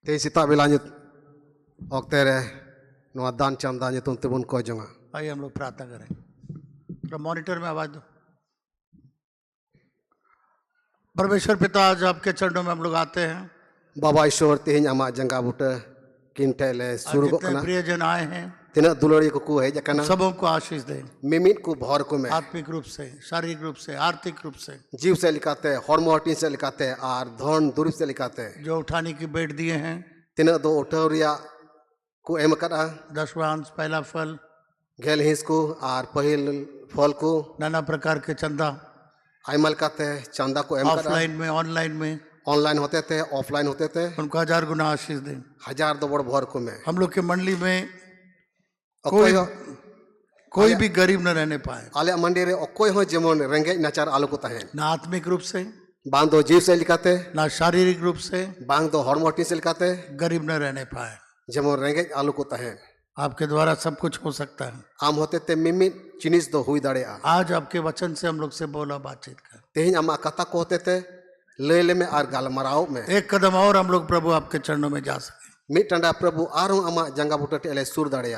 ते सिता बेला ऑक्ते रे नवा दान चंदा तुम तेबुन को जंगा। आइए हम लोग प्रार्थना करें। थोड़ा मॉनिटर में आवाज दो। परमेश्वर पिता, आज आपके चरणों में हम लोग आते हैं। बाबा ईश्वर तेहन आमा जंगा बुटे किनटेले आज सुरगो जितने कना प्रियजन आए हैं तिना दुलड़ी को है जकना सबों को आशीष दे, मिमित को भर को में आत्मिक रूप से, शारीरिक रूप से, आर्थिक रूप से, जीव से लिखाते हॉर्मोटिन से लिखाते और धन दूर से लिखाते जो उठाने की भेंट दिए हैं, तिना दो उठौरिया को एम करा 10वां पहला फल, गेल हिंस को और पहिल फल को नाना प्रकार के चंदा, आइमल काते चंदा को एम करा ऑफलाइन में, ऑनलाइन में, ऑनलाइन होते थे ऑफलाइन होते थे उनको 1000 गुना आशीष दें। 1000 दो बड़ भर को में हम लोग के मंडली में कोई कोई भी गरीब न रहने पाए, आले मंडी रे कोई हो जेमन रेंगे नाचार आलू को तहन ना आत्मिक रूप से, बांग दो जीव से लिखाते ना शारीरिक रूप से बांग दो हॉर्मोटिन से लिखाते गरीब न रहने पाए। जेमन रेंगे आलू को तहन आपके द्वारा सब कुछ हो सकता है। आम होते ते मिमित चिनिस दो हुई दाड़े आज आपके वचन से हम लोग से बोला, बातचीत कर। तेहिन आमा कथा को होते थे लेले में और गालमराव में एक कदम और हम लोग प्रभु आपके चरणों में जा सके। मिट टंडा प्रभु आरो आमा जंगा बुटटे एले सुर दाड़े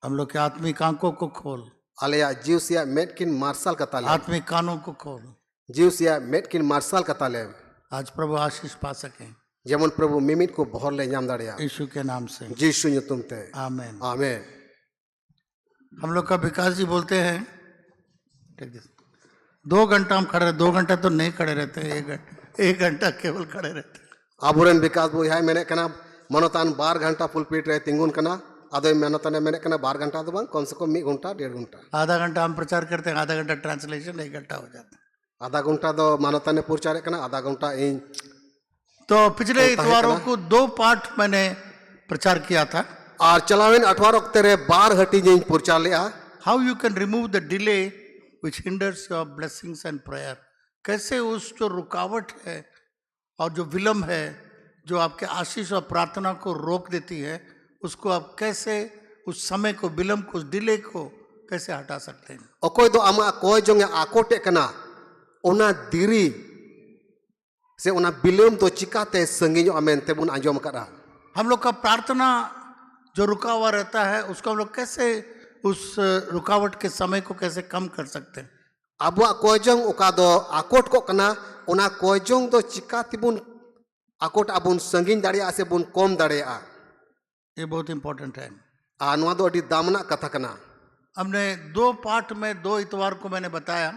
हम लोग के आत्मिक आंखों को खोल, आलेया जीव सिया मेटकिन मार्शल कताले आत्मिक कानों को खोल, जीव सिया मेटकिन मार्शल कताले आज प्रभु आशीष पा सके, जेमन प्रभु मिमित को भर ले जाम दाड़े यीशु के नाम से, जीशु तुम ते आमीन। आमीन। हम लोग का विकास जी बोलते हैं 2 घंटा हम खड़े, 2 घंटा तो नहीं खड़े रहते, 1 घंटा केवल खड़े रहते। आबुरन विकास बो है मैंने कना मनोतान 12 घंटा पुलपीट रे तिंगुन कना आदो मनोतान मैंने कना 12 घंटा तो कम से कम 1 घंटा 1.5 घंटा, आधा घंटा हम प्रचार करते हैं, आधा घंटा ट्रांसलेशन, 1 घंटा हो जाता है। आधा घंटा दो मनोतान पुरचारे कना आधा घंटा इन तो पिछले इतवारों को 2 पार्ट मैंने प्रचार किया था। और चलावेन 18 वक्त रे 12 हटी जिन पुरचार लिया how you can remove the delay which hinders your blessings and prayer. कैसे उस जो रुकावट है और जो विलम्ब है जो आपके आशीष और प्रार्थना को रोक देती है, उसको आप कैसे उस समय को, विलम्ब को, उस डिले को कैसे हटा सकते हैं। अकोय दो आमा कोय जोंगे आकोटे कना ओना दिरी से ओना विलम्ब तो चिकाते संगियो अमेन तेबुन आंजोम करा। हम लोग का प्रार्थना जो रुका हुआ रहता है उसको हम लोग कैसे उस रुकावट के समय को कैसे कम कर सकते हैं। अबुआ कोयजोंग ओका दो आकोट को कना ओना कोयजोंग दो चिकातिबुन आकोट अबुन संगिन दाड़िया से बुन कम दाड़िया। ये बहुत इंपॉर्टेंट है। नवा दो अडी दामना कथा कना। हमने 2 पार्ट में 2 इतवार को मैंने बताया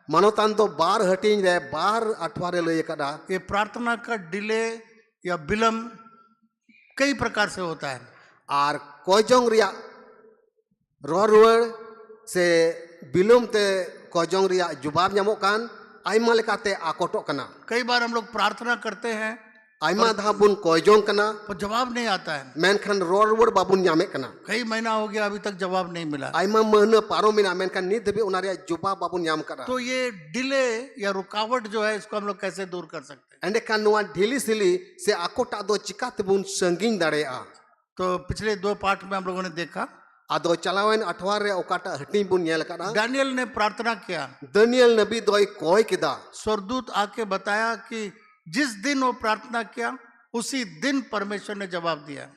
मनोतान तो 12 हटिंग रे 12 अठवारे लय कदा। ये प्रार्थना का डिले या विलम्ब कई प्रकार से होता है। और कोयजोंग रिया रोरुवर से विलम्ब ते कोयजोंग रिया जवाब ᱧᱟᱢᱚᱜ कान आइमा लेकाते आकोटो कना। कई बार हम लोग प्रार्थना करते हैं, आइमा धा बुन कोयजोंग कना पर जवाब नहीं आता है। मेनखान रोरुवर बाबुन ᱧाᱢे कना। कई महीना हो गया, अभी तक जवाब नहीं मिला। आइमा महीना पारो मिना मेनखान नित भी उना रिया जवाब बाबुन ᱧाम करा। तो ये डिले या रुकावट जो है इसको हम लोग कैसे दूर कर सकते हैं। एंडे कान नुआ ढीली सिली से आकोटा दो चिकाते बुन संगिन दाड़ेया। तो पिछले 2 पार्ट में हम लोगों ने देखा आदो चलावेन अठवार रे ओकाटा हटिंग बुन नेल करा। दानियल ने प्रार्थना किया, दानियल नबी दोई कोय किदा। स्वर्गदूत आके बताया कि जिस दिन वो प्रार्थना किया उसी दिन परमेश्वर ने जवाब दिया।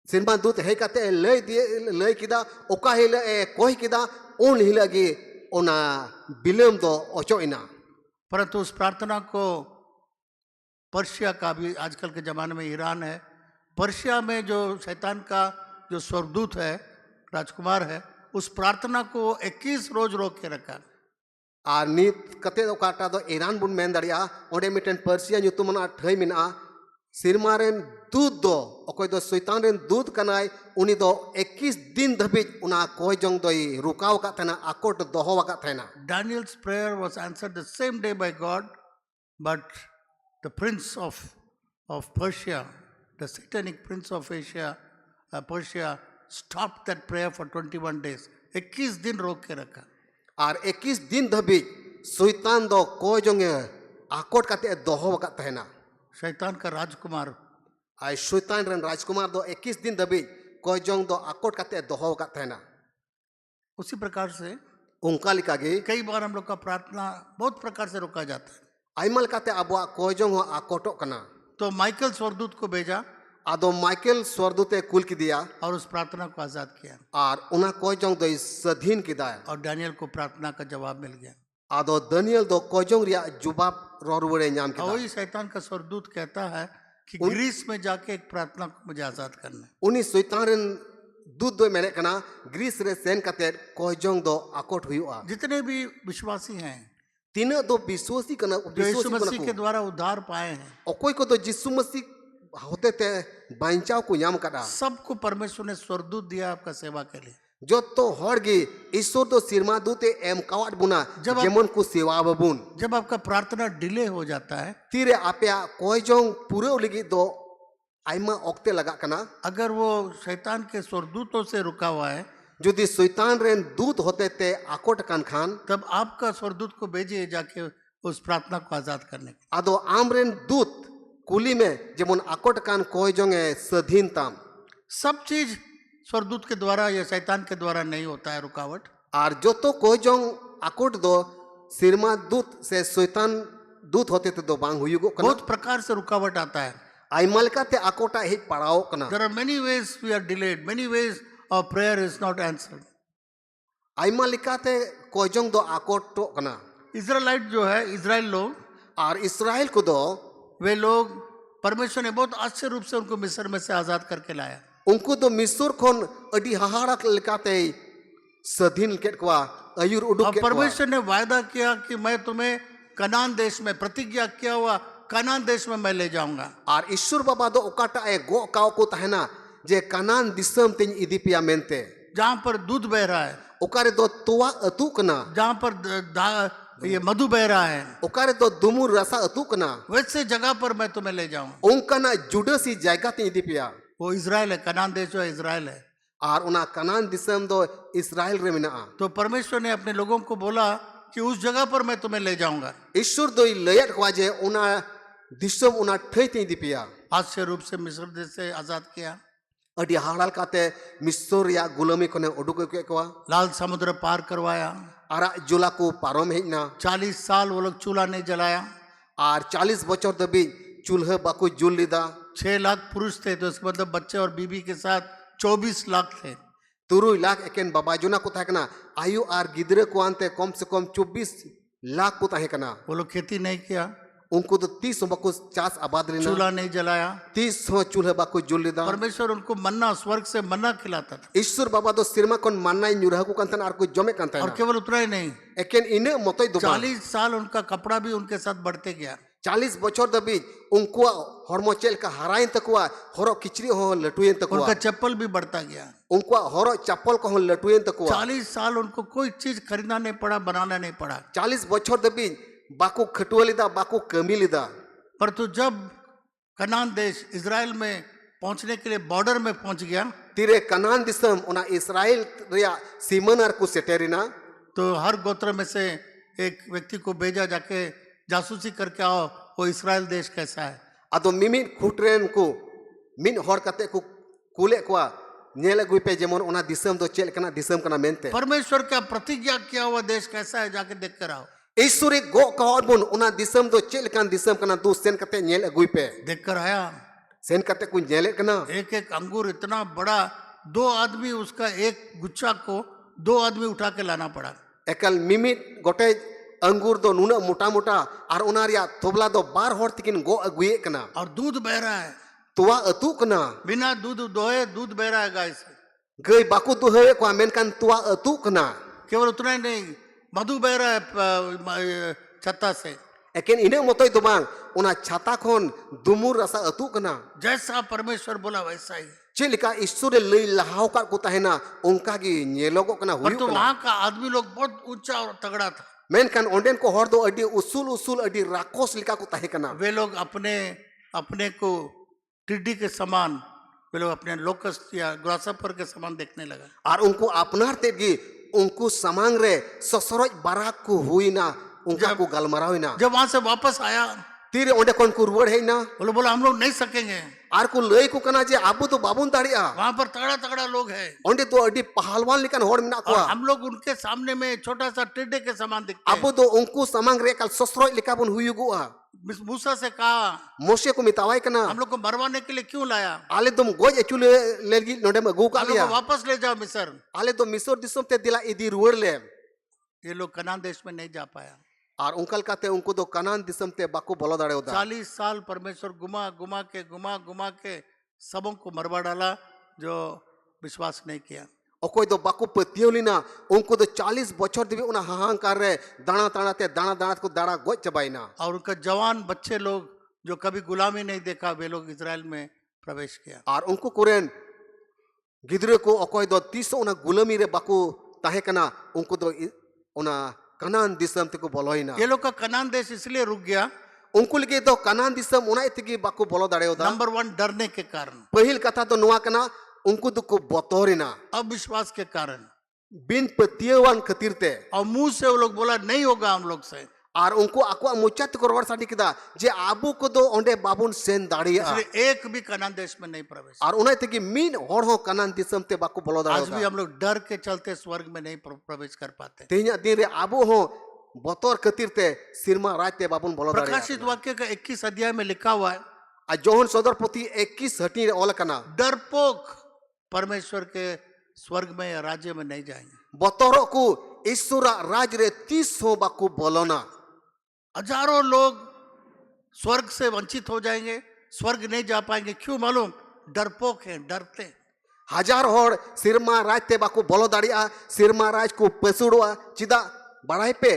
सिरमा दूत है कते लय किदा ओका हिला ए कोय किदा उन हिला गे ओना बिलम दो ओचोइना। परंतु उस प्रार्थना को पर्शिया का भी आजकल के जमाने में ईरान है, पर्शिया में जो शैतान का जो स्वर्गदूत है, राजकुमार है, उस प्रार्थना को 21 रोज रोक के रखा। और नित कते ओकाटा दो ईरान बुन मेन दाड़िया ओंडे मिटन पर्सिया ᱧᱩᱛᱩᱢᱟᱱ ठई मिना सिरमा रेन दूत दो ओकोय दो शैतान रेन दूत कनाय उनी दो 21 दिन धबिज उना कोयजोंग दोई रुकाव का थना आकोट दोहो का थना। Daniel's prayer was answered the same day by God, but the prince of Persia, the satanic prince of Persia stopped that prayer for 21 days. 21 दिन रोक के रखा। और 21 दिन धबिज शैतान दो कोयजोंग आकोट काते दोहो का थना। शैतान का राजकुमार आई शैतान रेन राजकुमार दो 21 दिन धबिज कोयजोंग दो आकोट काते दोहो का थना। उसी प्रकार से उनका लिखा गे कई बार हम लोग का प्रार्थना बहुत प्रकार से रोका जाता है। Aimal kate abwa koijong ho akotok kana. तो माइकल स्वर्गदूत को भेजा Ado Michael swardute kul kidia और उस प्रार्थना को आजाद किया ar una koijong doi sadhin kidaya. और डैनियल को प्रार्थना का जवाब मिल गया। Ado Daniel do koijong ria jubab rorwure nyam और kida. वही शैतान का स्वर्गदूत कहता है कि ग्रीस में जाके एक प्रार्थना को मुझे आजाद करना है। Uni soitaren dud doi menek kana Greece re sen kate koijong do akot huyua. जितने भी विश्वासी हैं Tina do biswasi kana जो यीशु biswasi मसीह के kana. द्वारा उद्धार पाए हैं Okoi ko do Jisu Masih hote te bainchao ku nyam kada. सबको परमेश्वर ने स्वर्गदूत दिया आपका सेवा के लिए। Joto horgi Isur do sirma dute em kawat buna Jab aap- jemon ku sewa babun. जब आपका प्रार्थना डिले हो जाता है, Tire apea koijong pura lagi do aima okte laga kana. अगर वो शैतान के स्वर्गदूतों से रुका हुआ है Jodi soitan ren dud hote te akot kan khan. तब आपका स्वर्गदूत को भेजिए जाके उस प्रार्थना को आजाद करने के लिए। Ado amren dud kuli me jemon akot kan koijong e sadhin tam. सब चीज स्वर्गदूत के द्वारा या शैतान के द्वारा नहीं होता है रुकावट। Ar joto koijong akot do sirma dud se soitan dud hote te do bang huyugo kana. बहुत प्रकार से रुकावट आता है। Aimal kate akota hit parao kana. There are many ways we are delayed, many ways our prayer is not answered. Aima likate koijong do akot to kana. Israelite जो है, Israel लोग, Ar Israel ko do वे लोग परमेश्वर ने बहुत अच्छे रूप से उनको मिस्र में से आजाद करके लाया। unku do misur khon adi haharak likate sadhin ket kwa ayur uduk और ket kwa. परमेश्वर ने वायदा किया कि मैं तुम्हें कनान देश में, प्रतिज्ञा किया हुआ कनान देश में मैं ले जाऊंगा। Ar Isur baba do okata e go kau ko tahena je kanan disam tin idipia mente. जहां पर दूध बह रहा है, Okare do tua atu kana. जहां पर ये मधु बह रहा है, Okare do dumur rasa atu kana. वैसे जगह पर मैं तुम्हें ले जाऊंगा। Unkana judasi jaiga tin idipia. वो इजराइल है, कनान देश जो है इजराइल है। Ar una kanan disam do Israel re menaa. तो परमेश्वर ने अपने लोगों को बोला कि उस जगह पर मैं तुम्हें ले जाऊंगा। Isur doi layat kwa je una disam una thai tin idipia. हास्य रूप से मिस्र देश से आजाद किया, Adi halal kate misur ya gulami kone uduk ke kwa. लाल समुद्र पार करवाया, Ara julaku parom hejna. 40 साल वो लोग चूल्हा नहीं जलाया। Ar 40 bochor dabi chulha baku jul lida. 6 lakh पुरुष थे, तो इसका मतलब बच्चे और बीबी के साथ 24 लाख थे। Turui lak eken babajuna ko tahekana. Ayu ar gidre ko ante kom se kom 24 lakh ko tahekana. वो लोग खेती नहीं किया, Unku do 30 baku chas abad lina. चूल्हा नहीं जलाया। 30 chulha baku jul lida. परमेश्वर उनको मन्ना, स्वर्ग से मन्ना खिलाता था। Isur baba do sirma kon mannai nyurha ko kantan ar ko jome और kantan. केवल उतना ही नहीं, Eken ine motoi do. 40 साल उनका कपड़ा भी उनके साथ बढ़ते गया। 40 bochor dabi unkuwa hormo chel ka harain takwa horok kichri ho latuyen takwa. उनका चप्पल भी बढ़ता गया। Unkuwa horok chapol ko ho latuyen takwa. 40 साल उनको कोई चीज खरीदना नहीं पड़ा, बनाना नहीं पड़ा। 40 bochor dabi baku khatua lida baku kami lida. परंतु जब कनान देश इजराइल में पहुंचने के लिए बॉर्डर में पहुंच गया, Tire kanan disam ona Israel ria simanar ku seterina. तो हर गोत्र में से एक व्यक्ति को भेजा, जाके जासूसी करके आओ वो इस्राएल देश कैसा है। Ado mimit kutren ku min hor kate ku kule kwa nyel agui pe jemon ona disam do chel kana disam kana mente. परमेश्वर का प्रतिज्ञा किया हुआ देश कैसा है, जाके देख कर आओ। Isuri go kawat bun ona disam do chel kan disam kana du sen kate nyel agui pe. देख कर आया, Sen kate ku nyele kana. एक एक अंगूर इतना बड़ा, 2 आदमी उसका एक गुच्छा को 2 आदमी उठा के लाना पड़ा। Ekal mimit gote anggur do nuna muta muta ar ona ria thobla do bar hor tikin go agui kana. और दूध बह रहा है, Tua atu kana. बिना दूध दोहे दूध बह रहा है गाय से। Gei baku tu he kwa men kan tua atu kana. केवल उतना ही नहीं, मधु बह रहा है छत्ता से। Eken ine motoi do bang ona chata khon dumur rasa atu kana. जैसा परमेश्वर बोला वैसा ही। Chelika isure lei lahau ka ko tahena onka gi nyelogo kana पर huyu तो kana. वहां का आदमी लोग बहुत ऊंचा और तगड़ा था। Men kan onden ko hor do adi usul adi rakos lika ko tahe kana. वे लोग अपने अपने को टिड्डी के समान, वे लोग अपने लोकस्ट या ग्रासपर के समान देखने लगा। Ar unku apnar te gi unku samang re sosoroj barak ku huina unka ku galmarawina. जब वहां से वापस आया, Tire onde kon ku ruwad heina. वो लोग बोला हम लोग नहीं सकेंगे। आर को लय को कना जे आबू तो बाबुन दाड़िया वहां पर तगड़ा तगड़ा लोग हैं ओंडे तो अडी पहलवान लेकन होड़ मिना और कोआ हम लोग उनके सामने में छोटा सा टिड्डे के समान दिखते हैं। आबू तो उनको समांग रे कल ससरो लेका बुन हुयुगुआ मूसा से कहा मोशे को मितावाई कना हम लोग को मरवाने के लिए क्यों लाया, आले तुम गोज एचुले लेगी नोडे में गु का हम लोग लिया को वापस ले जाओ मिस्र। आले तो मिस्र दिसम ते दिला इदी रुवर ले ये लोग कनान देश में नहीं जा पाया। और उनकल काते उनको तो कनान दिसम ते बाको बोलो दाड़े होदा 40 साल परमेश्वर घुमा घुमा के सबों को मरवा डाला जो विश्वास नहीं किया। अकोय दो बाको पतियोलिना उनको तो 40 बछर दिबे उना हाहांकार रे दाना दाना ते दाना दाना को दाड़ा गोज चबाइना और उनका जवान बच्चे लोग जो कभी गुलामी नहीं देखा वे लोग इजराइल में प्रवेश किया। और उनको कुरेन गिदरे को अकोय दो 30 उना गुलामी रे बाको ताहे कना उनको तो उना कनान दिसम ते को बोलोइना ये लोग का कनान देश इसलिए रुक गया, उनको लगे तो कनान दिसम उना इतगी बाको बोलो दाड़े होदा नंबर 1 डरने के कारण, पहिल कथा तो नुआ कना उनको तो को बतोरिना अविश्वास के कारण, बिन पतियवान खतीर ते और मुंह से वो लोग बोला नहीं होगा हम लोग से, और उनको आको मुचात को रोड साडी किदा जे आबू को दो ओंडे बाबुन सेन दाड़िया इसलिए एक भी कनान देश में नहीं प्रवेश। और उना इतगी मीन होड़ हो कनान दिसम ते बाको बोलो दाड़े आज भी हम लोग डर के चलते स्वर्ग में नहीं प्रवेश कर पाते। ते냐 दिन रे आबू हो बतौर खतीर ते सिरमा राज ते बाबुन बोलो दाड़िया प्रकाशित वाक्य का 21 अध्याय में लिखा हुआ है, आ जोहन सदर पोथी 21 हटी रे ओल कना डरपोक परमेश्वर के स्वर्ग में या राज्य में नहीं जाएंगे। बतौर को ईश्वरा राज रे 30 हो बाको बोलोना हजारों लोग स्वर्ग से वंचित हो जाएंगे, स्वर्ग नहीं जा पाएंगे। क्यों मालूम? डरपोक हैं, डरते हैं। हजार होड़ सिरमा राज ते बाको बोलो दाड़िया सिरमा राज को पसुड़वा चिदा बड़ाई पे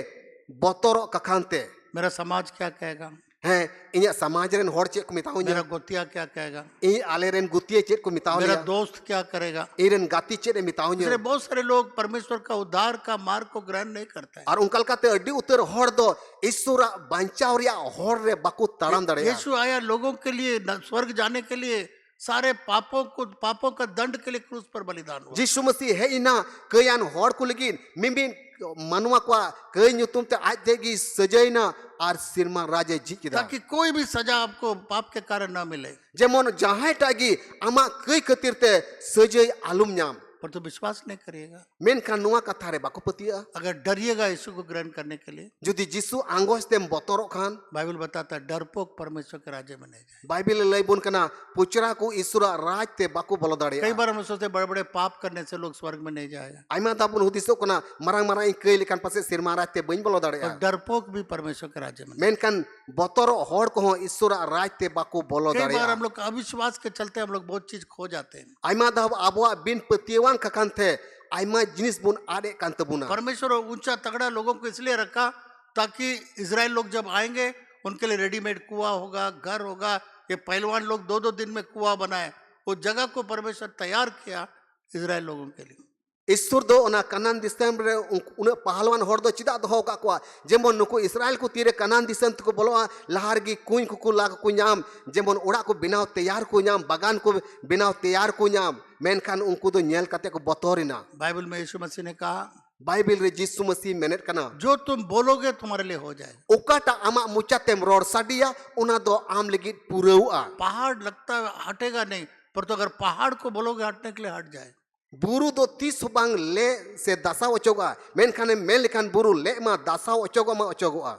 बतौर कखानते मेरा समाज क्या कहेगा, हैं इन्या समाज रेन होड़ चेक को मिताऊ मेरा गोतिया क्या कहेगा, इ आले रेन गुतिये चेक को मिताऊ मेरा दोस्त क्या करेगा। इरेन गाती चेक मिताऊ इसलिए बहुत सारे लोग परमेश्वर का उद्धार का मार्ग को ग्रहण नहीं करते हैं। और उनकल काते अड्डी उतर होड़ दो ईश्वरा बांचाव रिया होड़ रे बाको ताड़ाम दाड़िया यीशु आया लोगों के लिए, स्वर्ग जाने के लिए, सारे पापों का दंड के लिए क्रूस पर बलिदान हुआ। यीशु मसीह है इना कयान होड़ को लगिन मिमिन मनवा को कई नुतुम ते आज देगी सजाइना और सिरमा राजे जी किदा ताकि कोई भी सजा आपको पाप के कारण ना मिले। जेमन जहां टागी आमा कई खतिर ते सजय आलुम न्याम पर तो विश्वास नहीं करिएगा। मेन का नुआ कथा रे बाको पतिया अगर डरिएगा यीशु को ग्रहण करने के लिए, जुदी जिसु आंगोस तेम बतरो खान बाइबल बताता है डरपोक परमेश्वर के राज्य में नहीं जाए। बाइबिल लई बुन कना पुचरा को ईश्वरा राज ते बाको बोलो दाड़िया कई बार हम सोचते बड़े बड़े पाप करने से लोग स्वर्ग में नहीं जाएगा, आइमा तापुन हुदिसो कना मरांग मरांग कई लेकान पासे सिरमा राज ते बइन बोलो दाड़िया और डरपोक भी परमेश्वर के राज्य में। मेन कान बतरो होड़ को हो ईश्वरा राज ते बाको बोलो कई बार दाड़िया हम लोग अविश्वास के चलते हम लोग बहुत चीज खो जाते हैं। आइमा दाब आबवा बिन पतियवान कखान थे आइमा जिनिस बुन आड़े कान तबुना परमेश्वर ऊंचा तगड़ा लोगों को इसलिए रखा ताकि इजराइल लोग जब आएंगे उनके लिए रेडीमेड कुआं होगा, घर होगा। ये पहलवान लोग 2-2 दिन में कुआं बनाए, वो जगह को परमेश्वर तैयार किया इजराइल लोगों के लिए। ईश्वर दो ओना कनान दिसम रे उन पहलवान होड़ दो चिदा दो का को जेमन नुको इस्राएल को तीरे कनान दिसम को बोलो लहार गी कुई को लाग को नाम जेमन ओड़ा को बिनाव तैयार को नाम बागान को बिनाव तैयार को नाम मेनखान उनको दो नेल कते को बतोरिना। बाइबल में यीशु मसीह ने कहा, बाइबिल रे यीशु मसीह मेनेट कना जो तुम बोलोगे तुम्हारे लिए हो जाएगा। ओकाटा आमा मुचातेम रोड साडिया उना दो आम लगी पुरौआ। पहाड़ लगता है हटेगा नहीं, पर तो अगर पहाड़ को बोलोगे हटने के लिए हट जाए। बुरु दो 30 बांग ले से दासा ओचोगा मेनखाने मेन लेखान बुरु ले मा दासा ओचोगा मा ओचोगा।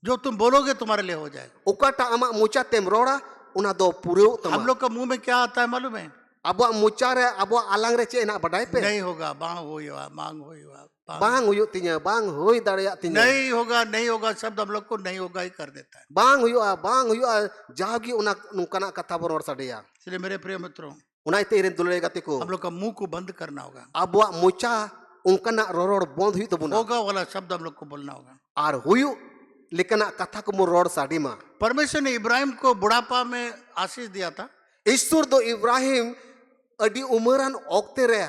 जो तुम बोलोगे तुम्हारे लिए हो जाएगा। ओकाटा आमा मुचातेम रोड़ा उना दो पुरौ तमा। हम लोग का मुंह में क्या आता है मालूम है? अबो मुचा रे अबो आलांग रे चे ना बडाई पे नहीं होगा, बांग होइवा, मांग होइवा, बांग हुयो तिnya बांग होई दाड़िया तिnya नहीं होगा, नहीं होगा शब्द हम लोग को नहीं होगा ही कर देता है। बांग हुयो जागी उना नुकना कथा बोर साडिया। इसलिए मेरे प्रिय मित्रों, उनाई ते रे दुलरे गाते को हम लोग का मुंह को बंद करना होगा। अबो मुचा उनकना रोड बंद हुई तबुना होगा वाला शब्द हम लोग को बोलना होगा। आर हुयो लेकना कथा को मो रोड साडीमा। परमेश्वर ने इब्राहिम को बुढ़ापा में आशीष दिया था। ईश्वर दो इब्राहिम अडी उमरान ओक्ते रे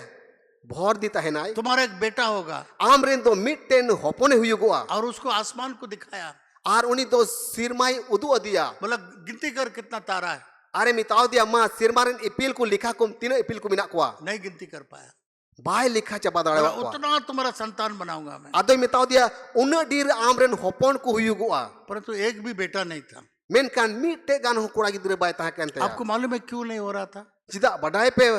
भर दी तहनाय तुम्हारा एक बेटा होगा, आमरेन दो मिटेन होपने हुयुगोआ और उसको आसमान को दिखाया। आर उनी दो सिरमाई उदु अदिया बोला गिनती कर कितना तारा है। अरे मिताओ दिया मा सिरमारन इपिल को लिखा कुम तीनों इपिल को मिना कुआ नहीं गिनती कर पाया। बाय लिखा चबा दाड़ा कुआ उतना तुम्हारा संतान बनाऊंगा मैं। आदो मिताओ दिया उन डीर आमरेन होपन को हुयुगोआ परंतु एक भी बेटा नहीं था। मेनकान मीटे गान हो कोड़ा गिद्रे बाय ताहे कान तया आपको मालूम है क्यों नहीं हो रहा था? चिदा बडाय पे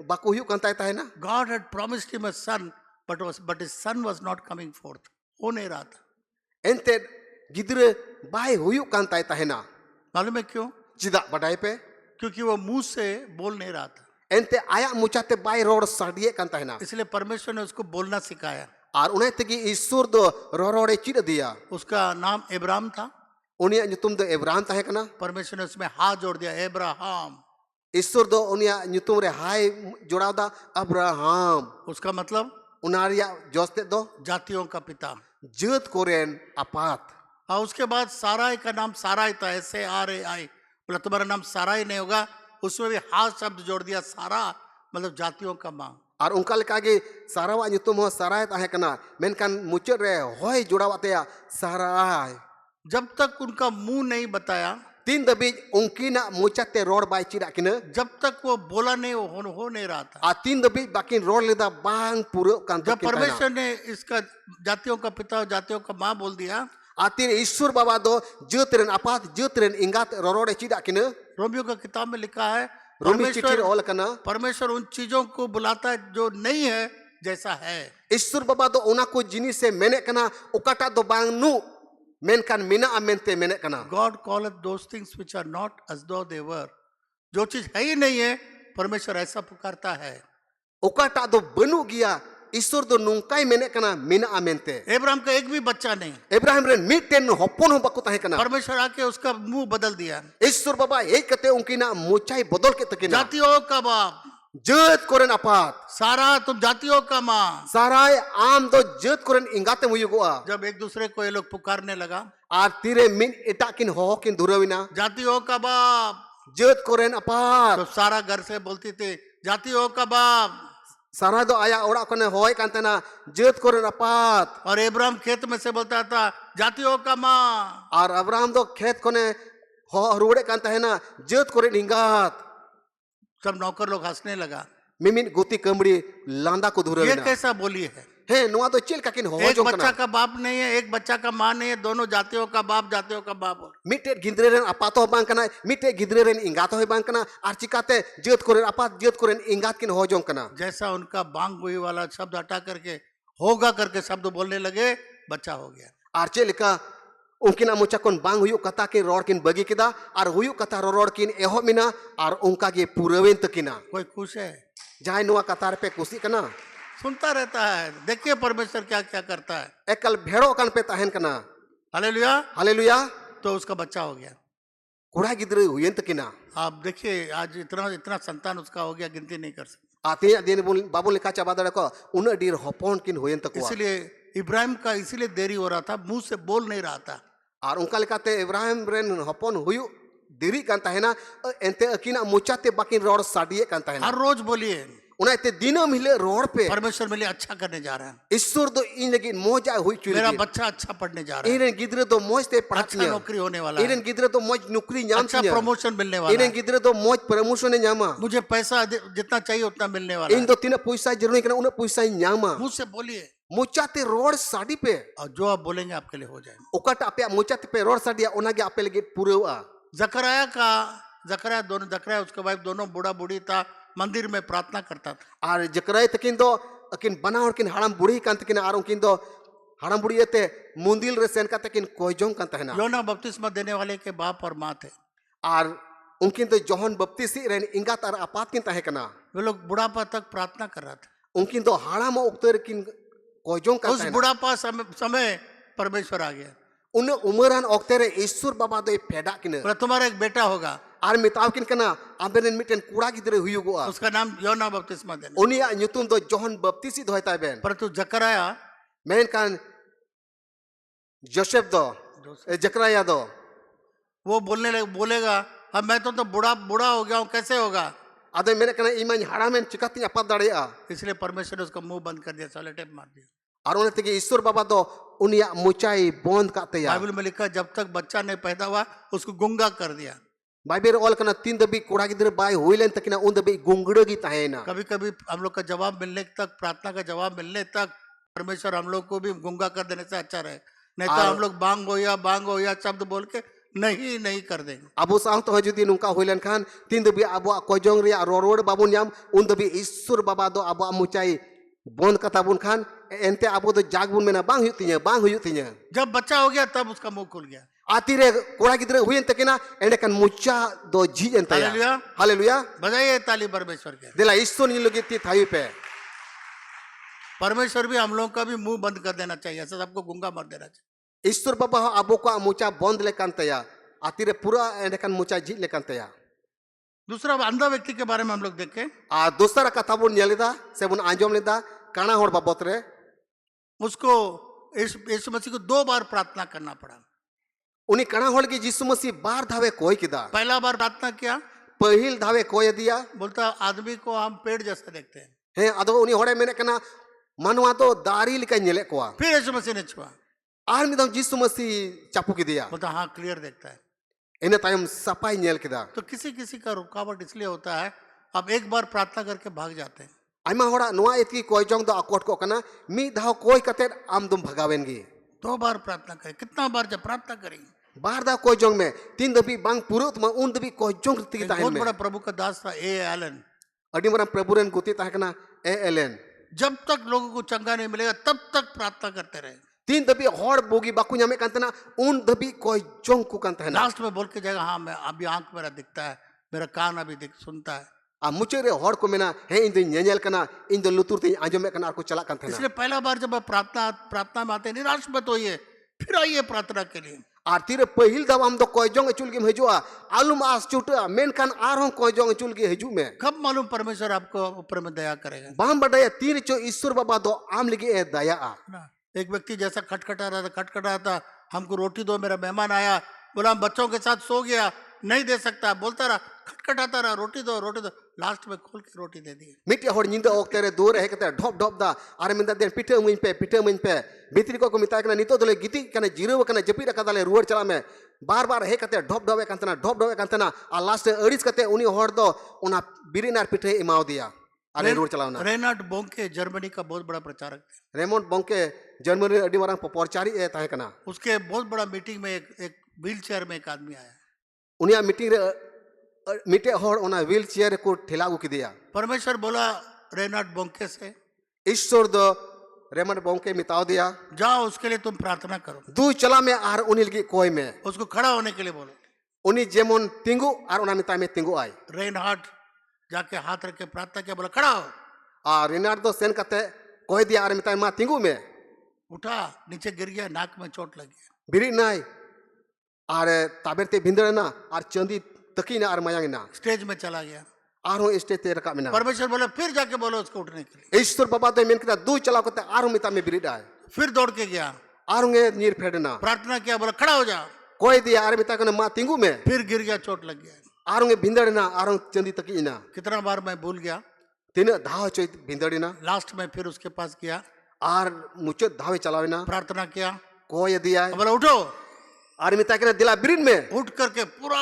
बाको हुयु कान ताहे ना God had promised him a son, but his son was not coming forth. हो नहीं रहा था. एंते गिद्रे बाय हुयु कान ताहे ना मालूम है क्यों? चिदा बडाय पे क्योंकि वो मुंह से बोल नहीं रहा था. एंते आया मुचाते बाय रोड साडिए कान ताहे ना इसलिए परमेश्वर ने उसको बोलना सिखाया. आर उन्हें तगी ईश्वर दो रोरोड़े चिड़ दिया उसका नाम इब्राहिम था. उनिया ᱧᱩᱛᱩᱢ दो इब्राहिम ताहे कना परमेश्वर ने उसमें हाथ जोड़ दिया, एब्राहम. ईश्वर दो उनिया ᱧᱩᱛᱩम रे हाय जोड़ाव दा अब्राहम उसका मतलब उनारिया जोस्ते दो जातियों का पिता. जत कोरेन अपात और उसके बाद साराई का नाम साराई था, SARAI. बोला तुम्हारा नाम साराई नहीं होगा. उसमें भी हाथ शब्द जोड़ दिया, सारा मतलब जातियों का माँ. और उनका लेकागे सारावा ᱧᱩᱛᱩᱢ हो साराय ताहे कना मेनकान मुचाद रे होय जोड़ावतेया साराय जब तक उनका मुंह नहीं बताया, तीन दबीज उनकीना मुचाते रोड बाय चिड़ा किना जब तक वो बोला नहीं, हो नहीं रहा था. आ तीन दबीज बाकिन रोड लेदा बांग पूरो कान जब परमेश्वर ने इसका जातियों का पिता और जातियों का माँ बोल दिया, आतिर ईश्वर बाबा दो जतरेन अपात जतरेन इंगात रोरोड़े चिड़ा किना रोमियो का किताब में लिखा है रोमी चिठिर ओल कना परमेश्वर उन चीजों को बुलाता है जो नहीं है जैसा है. ईश्वर बाबा दो ओना को जिनिस से मेने कना उकाटा दो बांग नु मेनकान मिना अमेनते मेने कना God calleth those things which are not as though they were. जो चीज है ही नहीं है, परमेश्वर ऐसा पुकारता है. उकाटा दो बनु गया ईश्वर दो नुंकाई मेने कना मिना अमेनते इब्राहिम का एक भी बच्चा नहीं. इब्राहिम रेन मिटेन होपोन हो बकु ताहे कना परमेश्वर आके उसका मुंह बदल दिया. ईश्वर बाबा एक कते उनकीना मुचाई बदल के तकिना जातियों का बाप, जत कोरेन अपात सारा तुम जातियों का माँ. साराय आम दो जत कोरेन इंगाते मुयुगुआ जब एक दूसरे को ये लोग पुकारने लगा, आर तीरे मिन एटाकिन हो किन दुरविना जातियों का बाप, जत कोरेन अपात तो सारा घर से बोलती थी जातियों का बाप. सारा दो आया ओड़ा कोने होय कांतना जत कोरेन अपात और इब्राहिम खेत में से बोलता था जातियों का माँ. और अब्राहम दो खेत कोने हो रुड़े कांता है ना जत कोरेन इंगात सब नौकर लोग हंसने लगा. मिमिन गोती कमड़ी लांदा को ये दुरविना कैसा बोली है? हे नुआ दो चिल काकिन हो एक जो बच्चा कना का बाप नहीं है, एक बच्चा का माँ नहीं है, दोनों जातियों का बाप, जातियों का बाप. मिटे गिद्रे रेन अपातो बांग कना मिटे गिद्रे रेन इंगातो हो बांग कना आर चिकाते जत कोरेन अपात जत कोरेन इंगात किन हो जों कना जैसा उनका बांग हुई वाला शब्द हटा करके होगा करके शब्द बोलने लगे, बच्चा हो गया. आर चे लिका उनकिना मुचा कोन बांग हुयु कथा के रोड किन बगी किदा आर हुयु कथा रोड किन एहो मिना आर उनका के पुरवेन तकिना कोई खुश है? जहां नुआ कतार पे कुसी कना सुनता रहता है. देखिए परमेश्वर क्या क्या करता है. एकल भेड़ो कान पे ताहेन कना हालेलुया. हालेलुया तो उसका बच्चा हो गया. कुड़ा गिद्रे हुयन तकिना आप देखिए आज इतना इतना संतान उसका हो गया, गिनती नहीं कर सकते. आते दिन बाबू लिखा चाबा दड़े को उन डीर होपोन किन हुयन तकुआ इसलिए इब्राहिम का इसीलिए देरी हो रहा था, मुंह से बोल नहीं रहा था. आर उनका लेकाते इब्राहिम रेन होपोन हुयु दिरी कान ताहेना एंते अकिना मुचाते बाकिन रोड साडिए कान ताहेना हर रोज बोलिए उनाते दिनम हिले रोड पे परमेश्वर मेरे लिए अच्छा करने जा रहा है. ईश्वर दो इन लगी मोजा हुई चुरी मेरा बच्चा अच्छा पढ़ने जा रहा है. इरन गिद्रे दो मोज ते अच्छा पढ़ातिया नौकरी होने वाला है. इरन गिद्रे दो मोज नौकरी ᱧᱟᱢ अच्छा तिया प्रमोशन मिलने वाला इरन है. गिद्रे दो मोज प्रमोशन ᱧᱟᱢᱟ मुझे पैसा जितना चाहिए उतना मिलने वाला इन है. दो तीन पैसा जरूरी कना उन पैसा ᱧामा मुंह से बोलिए मुचाते रोड साडी पे और जो आप बोलेंगे आपके लिए हो जाएगा. ओकाटा आपे मुचाते पे रोड साडिया ओनागे आपे लगे पुरेवा जकराया दोनों, जकराया उसका वाइफ दोनों बूढ़ा बूढ़ी था, मंदिर में प्रार्थना करता था. आर जकराय तकिन दो अकिन बना और किन हाड़म बुढ़ी कान तकिन आर उनकिन दो हाड़म बुढ़ी एते मुंदिल रे सेन का तकिन कोयजों कान तहना योना बपतिस्मा देने वाले के बाप और माँ थे. आर उनकिन तो जोहन बपतिसी रेन इंगात आर आपात किन ताहे कना वे लोग बुढ़ापा तक प्रार्थना कर रहा था. उनकिन तो हाड़म उक्तर किन कोयजों कान उस तहना बुढ़ापा समय परमेश्वर आ गया. उन उमरान ओक्तेरे ईश्वर बाबा दो फेडा किन बोला तुम्हारा एक बेटा होगा, आर मिताव किन कना आबेन मिटेन कुड़ा गिद्रे हुयुगुआ उसका नाम योना बपतिस्मा देने. उनिया ᱧᱩᱛᱩᱢ दो जोहन बपतिसी दोहता बेन परंतु जकराया मेन कान जोसेफ दो जकराया दो वो बोलेगा अब मैं तो बूढ़ा हो गया हूँ, कैसे होगा? आदे मेरे कना इमानी हाड़ामेन चिकाती अपा दड़ेया इसलिए परमेश्वर ने उसका मुंह बंद कर दिया, साले टेप मार दिया. और उन्हें तक ईश्वर बाबा दो उनिया मुचाई बंद काते या बाइबल में लिखा जब तक बच्चा नहीं पैदा हुआ उसको गुंगा कर दिया. बाइबल ऑल कना तीन दबी कुड़ा गिद्रे बाय होइलेन तकिना उन दबी गुंगड़गी ताहेना कभी कभी हम लोग का जवाब मिलने तक, प्रार्थना का जवाब मिलने तक परमेश्वर हम लोग को भी गुंगा कर देने से अच्छा रहे. नहीं तो हम लोग बांग हो या शब्द बोल के नहीं नहीं कर देंगे। Abu sang to judi nungka huilen kan tin debi abu kojong ria roror babun yam un debi isur baba do abu amucai bond kata bun kan ente abu do jagbun mena bang huyut tinya जब बच्चा हो गया तब उसका मुंह खुल गया। atire kora gidra huyen tekena ende kan mucha do ji ente ya Hallelujah. haleluya बजाइए ताली परमेश्वर के। dela isur ni logi ti thayu pe परमेश्वर भी हम लोग का भी मुंह बंद कर देना चाहिए, ऐसा सबको गूंगा मत देना चाहिए। isur baba abu ko mucha bond lekan teya atire pura ende kan mucha ji lekan teya दूसरा अंधा व्यक्ति के बारे में हम लोग देखें, a dosara kata bun nyelida sebun anjom leda kana hor babot re उसको यीशु मसीह को 2 बार प्रार्थना करना पड़ा। uni kana hol ki jisu masi bar dhave koi kida पहला बार प्रार्थना किया, pahil dhave koi diya बोलता आदमी को हम पेड़ जैसा देखते हैं। he ado uni hore mene kana manwa to dari lika nyele koa फिर यीशु मसीह ने छुआ, ar midam jisu masi chapu kidia बोलता हाँ क्लियर देखता है। ene tayam sapai nyel kida तो किसी किसी का रुकावट इसलिए होता है, आप एक बार प्रार्थना करके भाग जाते हैं। aima hora noa etki koi jong do akot ko kana mi dhaw koi katet am dum bhagawen gi 2 बार प्रार्थना करें, कितना बार जब प्रार्थना करेंगे। bar da koi jong me tin dabi bang purut ma un dabi koi jong tigi एक tahen बहुत me बड़ा प्रभु का दास था ए Elon, adi maram praburen guti tahe kana e elen जब तक लोगों को चंगा नहीं मिलेगा तब तक प्रार्थना करते रहे। tin dabi hor bogi baku nyame kan tana un dabi koi jong ku kan tahena last में बोल के जाएगा हाँ मैं अभी आंख मेरा दिखता है, मेरा कान अभी दिख सुनता है। a muche re hor ko mena he in do nyanyel kana in do lutur tin anjome kana ar ko chalak kan thena इसलिए पहला बार जब आप प्रार्थना में आते हैं निराश मत होइए, फिर आइए प्रार्थना के लिए। ar tire pahil daw am do koi jong chul gim hejua alum as chuta men kan ar hon koi jong chul gi heju me कब मालूम परमेश्वर आपको ऊपर में दया करेगा bam badaya tin cho isur baba do am ligi e daya a ना। एक व्यक्ति जैसा खटखटा रहा था, हमको रोटी दो, मेरा मेहमान आया, बोला हम बच्चों के साथ सो गया, नहीं दे सकता, बोलता रहा, खटखटाता रहा, रोटी दो, लास्ट में खोल के रोटी दे दी। mite hor nyinda okte re dur he kate dhop da ar minda den pite muin pe bitri ko mita kana nito dole giti kana jiru kana japira kadale ruar chala me bar he kate dhop e kantana a last adis kate uni hor do ona birinar pite imau dia are ruar chala na Reinhard Bonnke Germany का बहुत बड़ा प्रचारक थे। Raymond Bonke Germany adi marang porchari e tahe kana उसके बहुत बड़ा meeting में एक व्हील चेयर में एक आदमी आया। unia meeting re mite hor ona wheelchair ko thela gu kidia परमेश्वर बोला रेनाल्ड बोंके से, ishwar do Raymond Bonke mitau dia जाओ उसके लिए तुम प्रार्थना करो, du chala me ar unil gi koi me उसको खड़ा होने के लिए बोलो। uni jemon tinggu ar ona mitai me tinggu ai Reinhard जाके हाथ रख के प्रार्थना किया, बोला खड़ा हो। a Renardo sen kate koi dia ar mitai ma tinggu me उठा, नीचे गिर गया, नाक में चोट लगी। biri nai ar taberte bindra na ar chandi takina ar mayang na stage में चला गया। ar ho state te rakap mina परमेश्वर बोला फिर जाके बोलो उसको उठने के लिए। ishwar baba do men kita du chala kate ar mitai me biri dai फिर दौड़ के गया, ar nge nir fedna प्रार्थना किया, बोला खड़ा हो जा। koi dia ar mitai kana ma tinggu me फिर गिर गया, चोट लग गया। ar nge bindra na ar chandi takina कितना बार मैं भूल गया। tina dhaw choi bindra na last में फिर उसके पास गया, ar mucho dhawe chalawena प्रार्थना किया, koi dia बोला उठो। ar mitai kana dila birin me उठ करके पूरा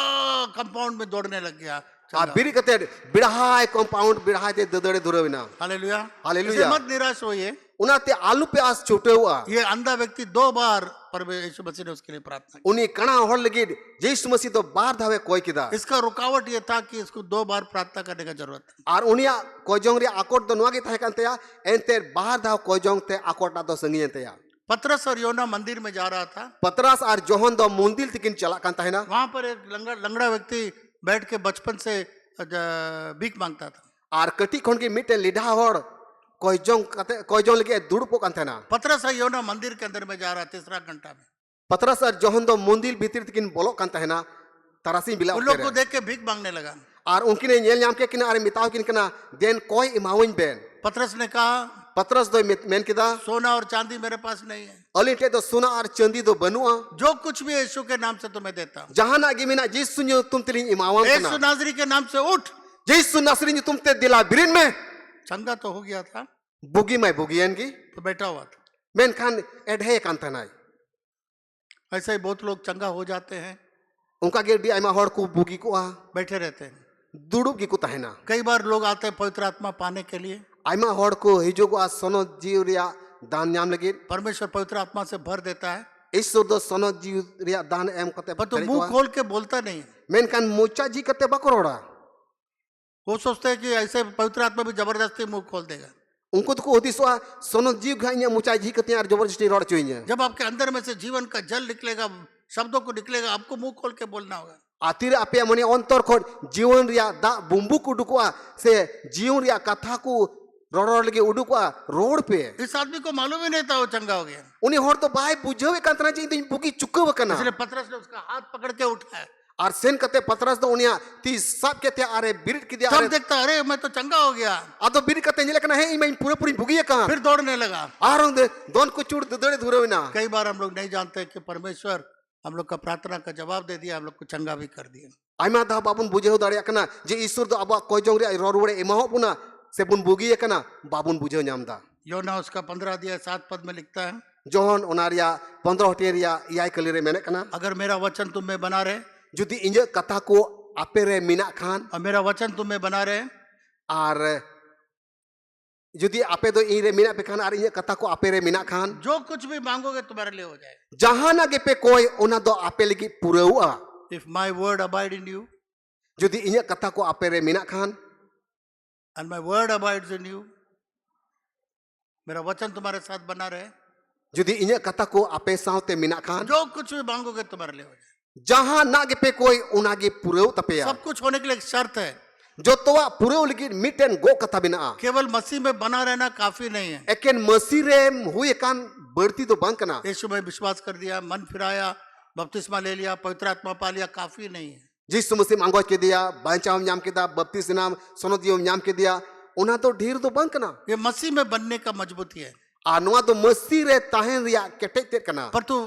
कंपाउंड में दौड़ने लग गया। a biri kate bidahai compound bidahai te dadare durawena hallelujah. Hallelujah. इससे मत निराश होइए। unate alu pe as chutewa ये अंधा व्यक्ति 2 बार परमेश्वर यीशु मसीह ने उसके लिए प्रार्थना की। uni kana hor lagi jesu masi do bar dhawe koi kida इसका रुकावट ये था कि इसको 2 बार प्रार्थना करने का जरूरत है। ar unia kojong ri akot do noa gi tahe kan teya enter bar dhaw kojong te akot da do sangi teya पतरस और योना मंदिर में जा रहा था। patras ar johon do mundil tikin chala kan tahena वहां पर एक लंगड़ा व्यक्ति बैठ के बचपन से भीख मांगता था। ar kati khon gi mite lidha hor kojong lagi dudupo kan tahena पतरस और योना मंदिर के अंदर में जा रहा, 3रा घंटा में। patras ar johon do mundil bhitir tikin bolok kan tahena tarasi bila उन लोग को देख के भीख मांगने लगा। ar unkine nyel nyam ke kina ar mitaw kin kana den koi imawin ben पतरस ने कहा patras do men kida सोना और चांदी मेरे पास नहीं है, alinte do suna ar chandi do banua जो कुछ भी यीशु के नाम से तुम्हें देता हूं, jahana gi mina jisu nyu tum tiling imawam यीशु kana नाजरी के नाम से उठ। jisu nasri nyu tum te dila birin me चंगा तो हो गया था, bugi mai bugian gi तो बैठा हुआ था। men kan edhe kan tanai ऐसे ही बहुत लोग चंगा हो जाते हैं, unka ge di aima hor ku bugi ko a बैठे रहते हैं। dudup gi ku tahena कई बार लोग आते हैं पवित्र आत्मा पाने के लिए, aima hor ko hijugo a sono jiuria dan nyam lagi परमेश्वर पवित्र आत्मा से भर देता है, ईश्वर दो सोनो जीव रिया दान एम कते पर तो मुंह खोल के बोलता नहीं है। मेनकान मोचा जी कते बाको रोड़ा वो सोचते हैं कि ऐसे पवित्र आत्मा भी जबरदस्ती मुंह खोल देगा। उनको तो हुदिसवा सोनो जीव घाइया मोचा जी कते यार जबरदस्ती रोड़ चोइया जब आपके अंदर में से जीवन का जल निकलेगा, शब्दों को निकलेगा, आपको मुंह खोल के बोलना होगा। आतिर आपे मने अंतर खोड जीवन रिया दा बुम्बु को उडुकवा से जीवन रिया कथा को रोड़ लगे उडुकवा रोड पे इस आदमी को मालूम ही नहीं था वो चंगा हो गया। उनी होर तो बाय बुझवे कांतना जी इन बुकी चुकव कना इसलिए पतरस ने उसका हाथ पकड़ के उठाया। और सेन कते पतरस दो उनिया ती सब के थे अरे बिरट के दिया सब देखता, अरे मैं तो चंगा हो गया। आदो बिरट कते निले कना है मैं पूरे पूरी बुगी का फिर दौड़ने लगा। आरों दे दोन को चूड़ दड़े धुरे ना कई बार हम लोग नहीं जानते कि परमेश्वर हम लोग का प्रार्थना का जवाब दे दिया, हम लोग को चंगा भी कर दिया। आयमा दा बाबुन बुझेव दाड़िया कना जे ईश्वर दो अब कोई जोंग रे रोड़े एमाहो पुना से बुन बुगी कना बाबुन बुझेव नामदा योना उसका 15 अध्याय 7 पद में लिखता है, जोहन ओनारिया 15 हटेरिया याय कलिरे मेने कना अगर मेरा वचन तुम में बना रहे जुदी इंजे कथा को आपे रे मिना खान और मेरा वचन तुम में बना रहे और जुदी आपे दो इन रे मिना पे खान और इंजे कथा को आपे रे मिना खान जो कुछ भी मांगोगे तुम्हारे लिए हो जाए। जहां ना के पे कोई ओना दो आपे लगी पुरौआ if my word abide in you जुदी इंजे कथा को आपे रे मिना खान and my word abides in you, मेरा वचन तुम्हारे साथ बना रहे, जुदी इंजे कथा को आपे सावते मिना खान जो कुछ भी मांगोगे तुम्हारे लिए हो जाए। जहां ना के पे कोई उनागे पुरौ तपेया सब कुछ होने के लिए एक शर्त है, जो तोवा पुरौ लगी मिटेन गो कथा बिना केवल मसीह में बना रहना काफी नहीं है। एकेन मसीह रे हुए कान बढ़ती तो बंक ना यीशु में विश्वास कर दिया, मन फिराया, बपतिस्मा ले लिया, पवित्र आत्मा पा लिया, काफी नहीं है। जिस मसीह मांगो के दिया बांचाव नाम के दा बपतिस नाम सोनदियो नाम के दिया उना तो ढेर तो बंक ना ये मसीह में बनने का मजबूती है। आ नोआ तो मसीह रे ताहेन रिया केटे तेट कना पर तो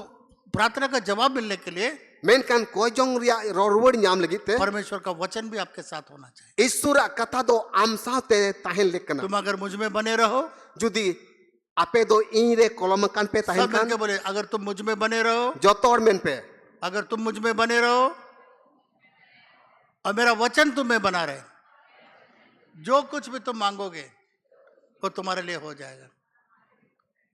प्रार्थना का जवाब मिलने के लिए मेन कान कोई जोंग रिया रोड़वड़ नाम लगी ते परमेश्वर का वचन भी आपके साथ होना चाहिए। ईश्वर कथा दो आम साथे ताहेन लेक कना तुम अगर मुझ में बने रहो, जुदी आपे दो इन रे कलम कान पे ताहेन सब मिलके कान बोले, अगर तुम मुझ में बने रहो, जोतोर मेन पे अगर तुम मुझ में बने रहो और मेरा वचन तुम में बना रहे, जो कुछ भी तुम मांगोगे वो तुम्हारे लिए हो जाएगा।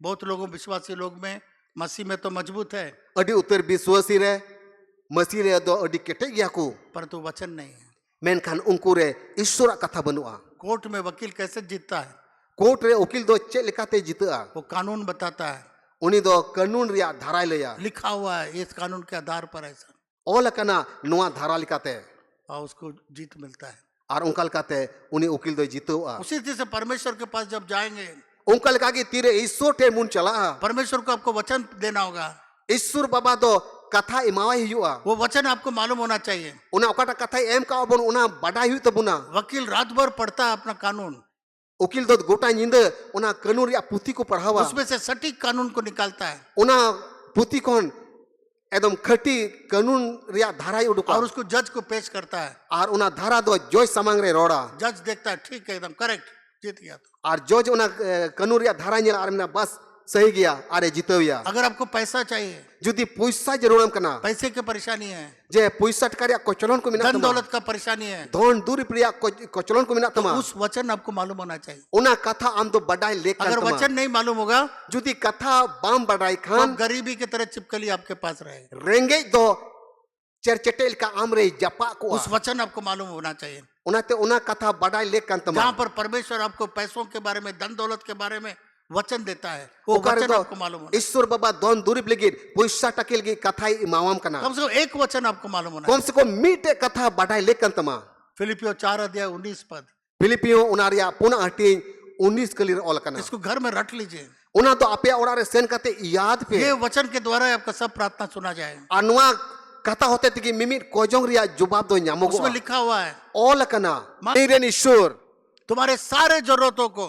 बहुत लोगों विश्वासी लोग में मसीह में तो मजबूत है अडी उत्तर विश्वासी रे मसीह रे दो अडी केटे गया को परंतु वचन नहीं है। मेन कान उनको रे ईश्वर कथा बनुआ कोर्ट में वकील कैसे जीतता है, कोर्ट रे वकील दो चे लिखाते जीता वो कानून बताता है, उनी दो कानून रिया धारा लिया लिखा हुआ है इस कानून के आधार पर ऐसा, ओल कना नोआ धारा लिखाते और उसको जीत मिलता है। और उनका लिखाते उनी वकील दो जीतोआ उसी तरह से परमेश्वर के पास जब जाएंगे, उनका लिखा कि तीरे ईश्वर टे मुन चला परमेश्वर को आपको वचन देना होगा। ईश्वर बाबा दो कथा इमावा हियुआ वो वचन आपको मालूम होना चाहिए। उना ओकाटा कथा एम का बन उना बडाई हुई तबुना वकील रात भर पढ़ता है अपना कानून, वकील दो गोटा नींद उना कानून रिया पुथी को पढ़ावा उसमें से सटीक कानून को निकालता है उना पुथी कौन एकदम खटी कानून रिया धारा उडुका और उसको जज को पेश करता है। और उना धारा दो जोय समांग रे रोड़ा जज देखता है ठीक है, एकदम करेक्ट, जीत गया। तो और जोज उना कानून रिया धारा नेला और बस सही गया अरे जीतविया अगर आपको पैसा चाहिए, जुदी पैसा जरूरम कना पैसे की परेशानी है, जे पैसा टकारिया कोचलन को मिना धन दौलत का परेशानी है, धन दूर प्रिया कोचलन को मिना तमा उस वचन आपको मालूम होना चाहिए। उना कथा आम तो बडाई लेकर अगर वचन नहीं मालूम होगा जुदी कथा बाम बडाई तो खान गरीबी की तरह चिपकली आपके पास रहेगा। रेंगे दो चरचटेल का आमरे जपा को उस वचन आपको मालूम होना चाहिए, उनाते उना कथा बडाई लेकर तमा जहां पर परमेश्वर आपको पैसों के बारे में, धन दौलत के बारे में वचन देता है, वो ओकर वचन दो आपको मालूम होना। ईश्वर बाबा दोन दूरी लगी पैसा टकेल की कथा इमावम कना कम से कम एक वचन आपको मालूम होना। कम से कम मीटे कथा बडाई लेकर तमा फिलिपियो 4 अध्याय 19 पद, फिलिपियो उनारिया पुना हटी 19 कलीर ओल कना इसको घर में रट लीजिए। उना तो आपे ओरारे सेन कते याद पे ये वचन के द्वारा आपका सब प्रार्थना सुना जाएगा। अनुआ कथा होते थे कि मिमिट कोजोंग रिया जवाब दो न्यामोगो उसमें लिखा हुआ है ओल कना तेरे ईश्वर तुम्हारे सारे जरूरतों को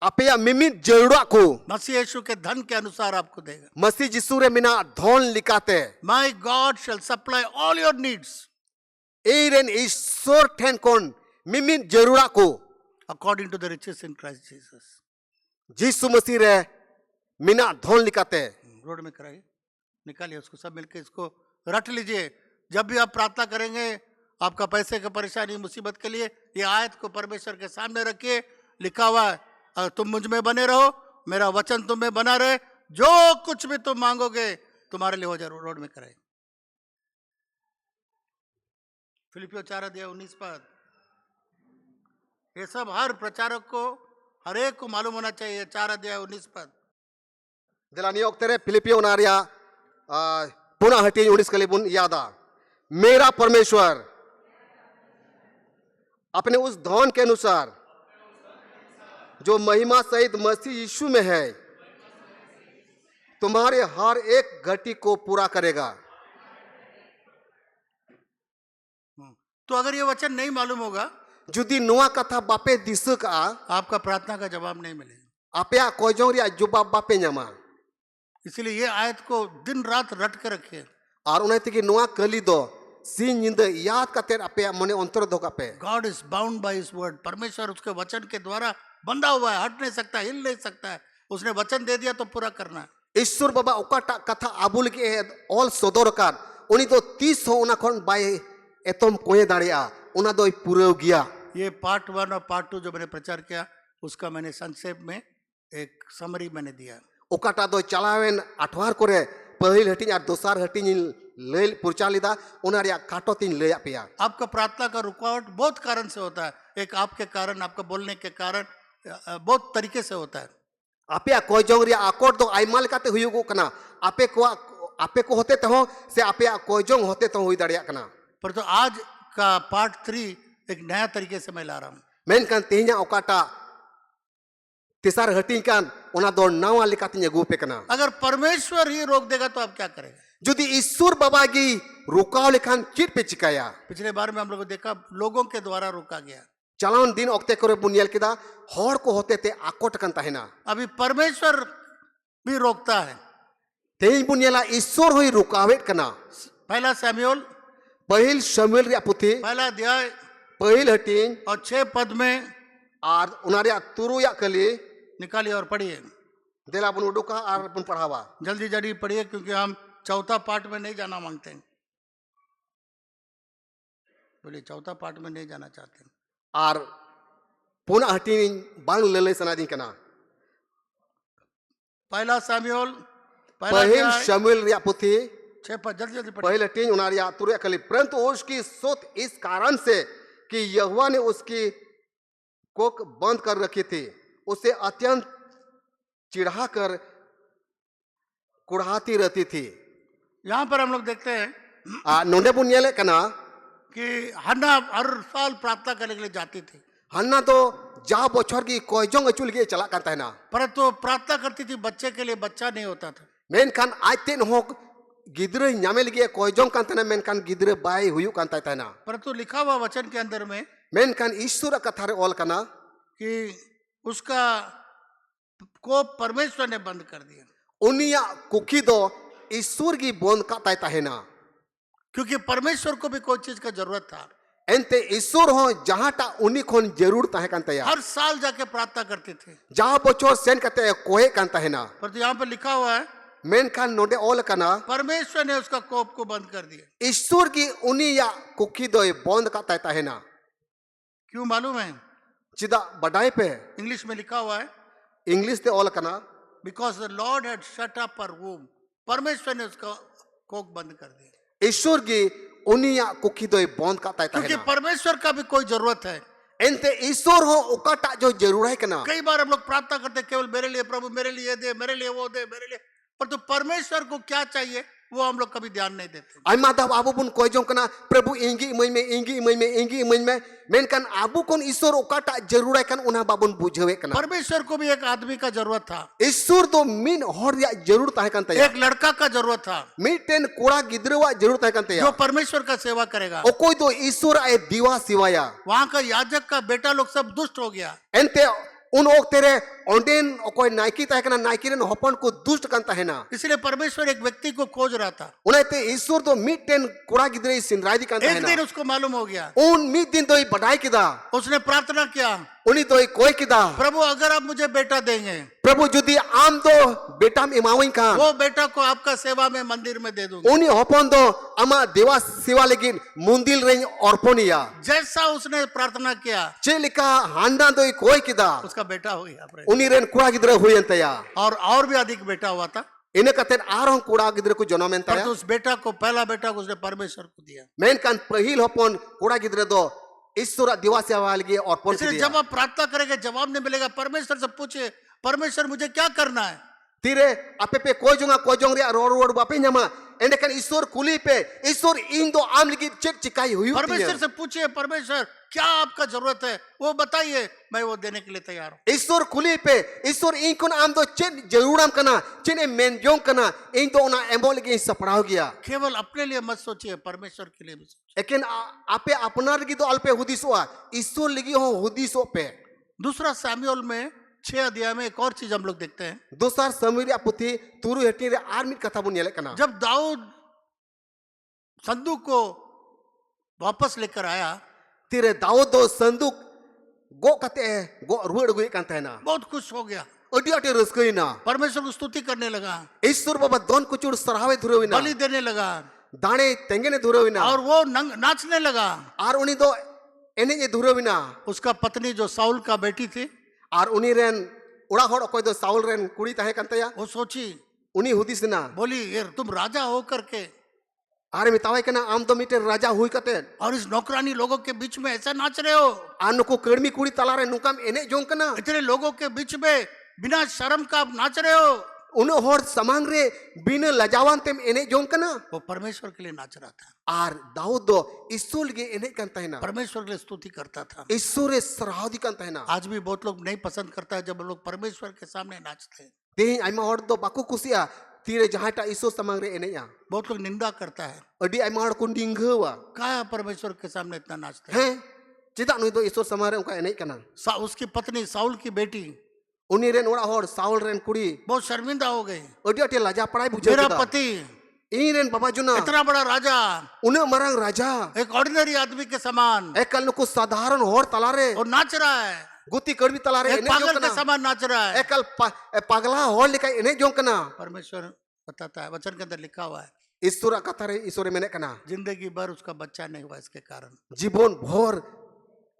आपे मिमिट जरूरा को मसीह यीशु के धन के अनुसार आपको देगा। मसीह जिसु रे मिना धन लिखाते my God shall supply all your needs एरेन ईश्वर ठेन कौन मिमिट जरूरा को according to the riches in Christ Jesus. जिसु मसीह रे मिना धन लिखाते रोड में कराइए, निकालिए उसको, सब मिलके इसको रट लीजिए। जब भी आप प्रार्थना करेंगे, आपका पैसे की परेशानी, मुसीबत के लिए, ये आयत को परमेश्वर के सामने रखिए। लिखा हुआ है तुम मुझ में बने रहो, मेरा वचन तुम में बना रहे, जो कुछ भी तुम मांगोगे तुम्हारे लिए वो जरूर रोड में करे। फिलिपियो 4:19 ये सब हर प्रचारक को, हर एक को मालूम होना चाहिए। 4:19 Delani oktere Filipio naria पुनः हटी 19 कली बुन यादा मेरा परमेश्वर अपने उस धन के अनुसार जो महिमा सहित मसीह यीशु में है तुम्हारे हर एक घटी को पूरा करेगा। तो अगर ये वचन नहीं मालूम होगा, जुदी नुआ कथा बापे दिसु का आपका प्रार्थना का जवाब नहीं मिलेगा। आपया कोजों रिया जुबाब बापे न्यामा। इसलिए ये आयत को दिन रात रट के रखिए। और उन्हें तिकी नुआ कली दो सीन निंद याद करते आपया मने अंतर दो कापे। God is bound by his word. परमेश्वर उसके वचन के द्वारा बंधा हुआ है, हट नहीं सकता, हिल नहीं सकता है। उसने वचन दे दिया तो पूरा करना है। ईश्वर बाबा ओकाटा कथा आबुल के ऑल सदरकार उनी तो 30 हो उना खन बाय एतम कोए दाड़िया उना दो पूरा गया। ये पार्ट 1 और पार्ट 2 जो मैंने प्रचार किया उसका मैंने संक्षेप में एक समरी मैंने दिया। ओकाटा दो चलावेन अठवार करे पहिल हटिन और दोसार हटिन ले पुरचालिदा उना रिया काटो तीन ले आपिया। आपका प्रार्थना का रुकावट बहुत कारण से होता है। एक आपके कारण, आपका बोलने के कारण, बहुत तरीके से होता है। आपया कोई जोंग रिया आकोट दो आइमाल काते हुयुगो कना आपे को होते तो से आपया कोई जोंग होते तो हुई दाड़िया कना। पर तो आज का पार्ट 3 एक नया तरीके से मैं ला रहा हूं। मेन कान तेहिया ओकाटा तिसार हटिन कान उना दो नावा लिकातिन अगू पे कना। अगर परमेश्वर ही रोक देगा तो आप क्या करेंगे? जुदी ईश्वर बाबा की रुकाव लेखान चिट पे चिकाया। पिछले बार में हम लोगों को देखा लोगों के द्वारा रोका गया। चलान दिन ओक्ते करे बुनियल किदा हर को होते ते आकोट कंता है ना। अभी परमेश्वर भी रोकता है। तेज बुनियला ईश्वर होई रुकावेट कना। पहला शमूएल पहिल शमूएल रिया पुथी पहला अध्याय पहिल हटिन और 6 पद में और उनारिया तुरुया कली निकालिए और पढ़िए। देला बुन उडुका और बुन पढ़ावा। जल्दी जल्दी पढ़िए क्योंकि हम चौथा पार्ट में नहीं जाना मांगते हैं। बोलिए चौथा पार्ट में नहीं जाना चाहते हैं। और पुनः हटिन बांग लले सनादी कना। पहला शमूएल पहिल शमूएल रिया पुथी 6 पद जल्दी जल्दी पढ़िए। पहिल हटिन उनारिया तुरुया कली परंतु उसकी सोच इस कारण से कि यहोवा ने उसकी कोक बंद कर रखी थी उसे अत्यंत चिढ़ाकर कुढ़ाती रहती थी। यहाँ पर हम लोग देखते हैं नोंडे बुनियाले कना कि हन्ना हर साल प्रार्थना करने के लिए जाती थी। हन्ना तो जा बछर की कोयजोंग अचुल के चला करता है ना। परंतु प्रार्थना करती थी बच्चे के लिए, बच्चा नहीं होता था। मेन खान आज तेन हो गिद्रे न्यामे लगे कोयजोंग कांता ना मेन खान गिद्रे बाय हुयु कांता है ना। परंतु लिखा हुआ वचन के अंदर में मेन खान ईश्वर कथा रे ऑल कना कि उसका को परमेश्वर ने बंद कर दिया। उनिया कुकी दो ईश्वर की बंद काता है ना। क्योंकि परमेश्वर को भी कोई चीज का जरूरत था। एंते ईश्वर हो जहाँ टा उन्हीं खोन जरूर ताहे कांता है। हर साल जाके प्रार्थना करते थे। जहाँ बच्चों सेन करते हैं कोहे कांता है ना। परंतु यहाँ पर लिखा हुआ है मेन खान नोडे ऑल कना परमेश्वर ने उसका कोप को बंद कर दिया। ईश्वर की उन्हीं या कुकी दो बंद काता है ना। क्यों मालूम है? चिदा बडाई पे इंग्लिश में लिखा हुआ है इंग्लिश ते ऑल कना because the Lord had shut up her womb. परमेश्वर ने उसका कोक बंद कर दिया। ईश्वर की उनिया कुकी दो बंद काता है क्योंकि ना। परमेश्वर का भी कोई जरूरत है। एंते ईश्वर हो उकाटा जो जरूर है कना। कई बार हम लोग प्रार्थना करते हैं केवल मेरे लिए, प्रभु मेरे लिए दे, मेरे लिए वो दे, मेरे लिए, पर तो परमेश्वर को क्या चाहिए वो हम लोग कभी ध्यान नहीं देते। आइमा दब आबू बुन कोयजों कना प्रभु इंगी इमन में इंगी इमन में इंगी इमन में मेन कान आबू कोन ईश्वर उकाटा जरूर है कन उना बाबुन बुझवे कना। परमेश्वर को भी एक आदमी का जरूरत था। ईश्वर तो मिन हर या जरूर ताहे कांता है। एक लड़का का जरूरत था मिटेन कोड़ा गिद्रवा जरूर ताहे कांता है जो परमेश्वर का सेवा करेगा। ओ कोई तो ईश्वर आए दीवा सिवाया। वहां का याजक का बेटा लोग सब दुष्ट हो गया। एंते उन ओक्ते रे ओंडेन कोई नाइकी ताहे कना नाइकी रे हपन को दुष्ट कांता है ना। इसलिए परमेश्वर एक व्यक्ति को खोज रहा था। उनाते ईश्वर तो मिटेन कोड़ा गिद्रे सिनरादी कांता है एक ना। दिन उसको मालूम हो गया। उन मिट दिन तो बढ़ाई किदा उसने प्रार्थना किया उनी तो कोई किदा प्रभु अगर आप मुझे बेटा देंगे प्रभु जुदी आम दो बेटा में इमावई का वो बेटा को आपका सेवा में मंदिर में दे दूंगा। उनी हपन दो अमा देवा सेवा लेकिन मुंदिल रे अर्पणिया। जैसा उसने प्रार्थना किया चेलिका हांडा दो कोई किदा उसका बेटा हो गया। uni ren kura gidra huyen taya और भी अधिक बेटा हुआ था, ina katen arong kura gidra ku jonomen पर taya तो उस बेटा को, पहला बेटा को उसने परमेश्वर को दिया। menkan pahil hopon kura gidra do ईश्वर दिवासिया वालगी अर्पण इसलिए किया जब आप प्रार्थना करेंगे जवाब नहीं मिलेगा, परमेश्वर से पूछिए, परमेश्वर मुझे क्या करना है। तीरे आपे पे कोजोंग रे रोड बापे न्यामा एंडकन ईश्वर कुली पे ईश्वर इन दो आम लगी चेक चिकाई हुई परमेश्वर से पूछिए, परमेश्वर क्या आपका जरूरत है वो बताइए, मैं वो देने के लिए तैयार हूं। ईश्वर कुली पे ईश्वर इन कोन आम दो चेक जरूरम कना चेने मेनजोंग कना इन दो ना एम्बोल के सपड़ाव गया। केवल अपने लिए मत सोचिए, परमेश्वर के लिए भी सोचिए। लेकिन आपे अपना लगी तो अल्पे हुदिसोआ ईश्वर लगी हो हुदिसो पे। दूसरा सामुएल में 6 अध्याय में एक और चीज हम लोग देखते हैं। दूसरा सामुएल पुथी तुरु हेटी रे आर मिट कथा बुन येले कना जब दाऊद संदूक को वापस लेकर आया, तीरे दाऊद दो संदूक गो कते गो रुड़ गुई कांता है ना बहुत खुश हो गया, अडी अडी रस्कइना परमेश्वर को स्तुति करने लगा, ईश्वर बाबा दोन कुचुड़ सरावे धुरविना बलि देने लगा दाणे तेंगेने धुरविना और वो नाचने लगा। आर उनी दो एने धुरविना उसका पत्नी जो साउल का बेटी थी, आर उनी रेन उड़ा होड़ कोई दो साउल रेन कुड़ी ताहे कांतया वो सोची, उनी हुदिसना बोली ये तुम राजा हो करके आरे मितावे कना आम दो मीटर राजा हुई कते और इस नौकरानी लोगों के बीच में ऐसा नाच रहे हो, आनुको कड़मी कुड़ी तलारे नुकाम एने जोंग कना इतने लोगों के बीच में बिना शर्म का आप नाच रहे हो। उनो होड़ समांग रे बिना लजावान तेम एने जोंग कना वो परमेश्वर के लिए नाच रहा था, आर दाऊद दो ईश्वर के एने कांता है ना परमेश्वर के लिए स्तुति करता था। ईश्वर सराहदी कांता है ना आज भी बहुत लोग नहीं पसंद करता है जब लोग परमेश्वर के सामने नाचते हैं। तेही आइमा होड़ दो बाकु कुसिया तीरे जहाटा ईश्वर समांग रे एने या बहुत लोग निंदा करता है, अडी आइमा होड़ को डिंगवा क्या परमेश्वर के सामने इतना नाचते हैं। हैं चिदा नुई दो ईश्वर समारे उनका एने कना उसकी पत्नी साउल की बेटी उनी रेन ओड़ा होड़ साउल रेन कुड़ी बहुत शर्मिंदा हो गई, अडी अडी लजा पड़ाई बुझे मेरा पति इन रेन बाबा जुना इतना बड़ा राजा, उन्हें मरंग राजा एक ऑर्डिनरी आदमी के समान, एकल नुको साधारण होड़ तलारे और नाच रहा है, गुती कड़वी तलारे एक पागल के समान नाच रहा है। एकल पागला होड़ लिका एने जोंग कना परमेश्वर बताता है, वचन के अंदर लिखा हुआ है, ईश्वर कथा रे ईश्वर मेने कना जिंदगी भर उसका बच्चा नहीं हुआ इसके कारण। जीवन भर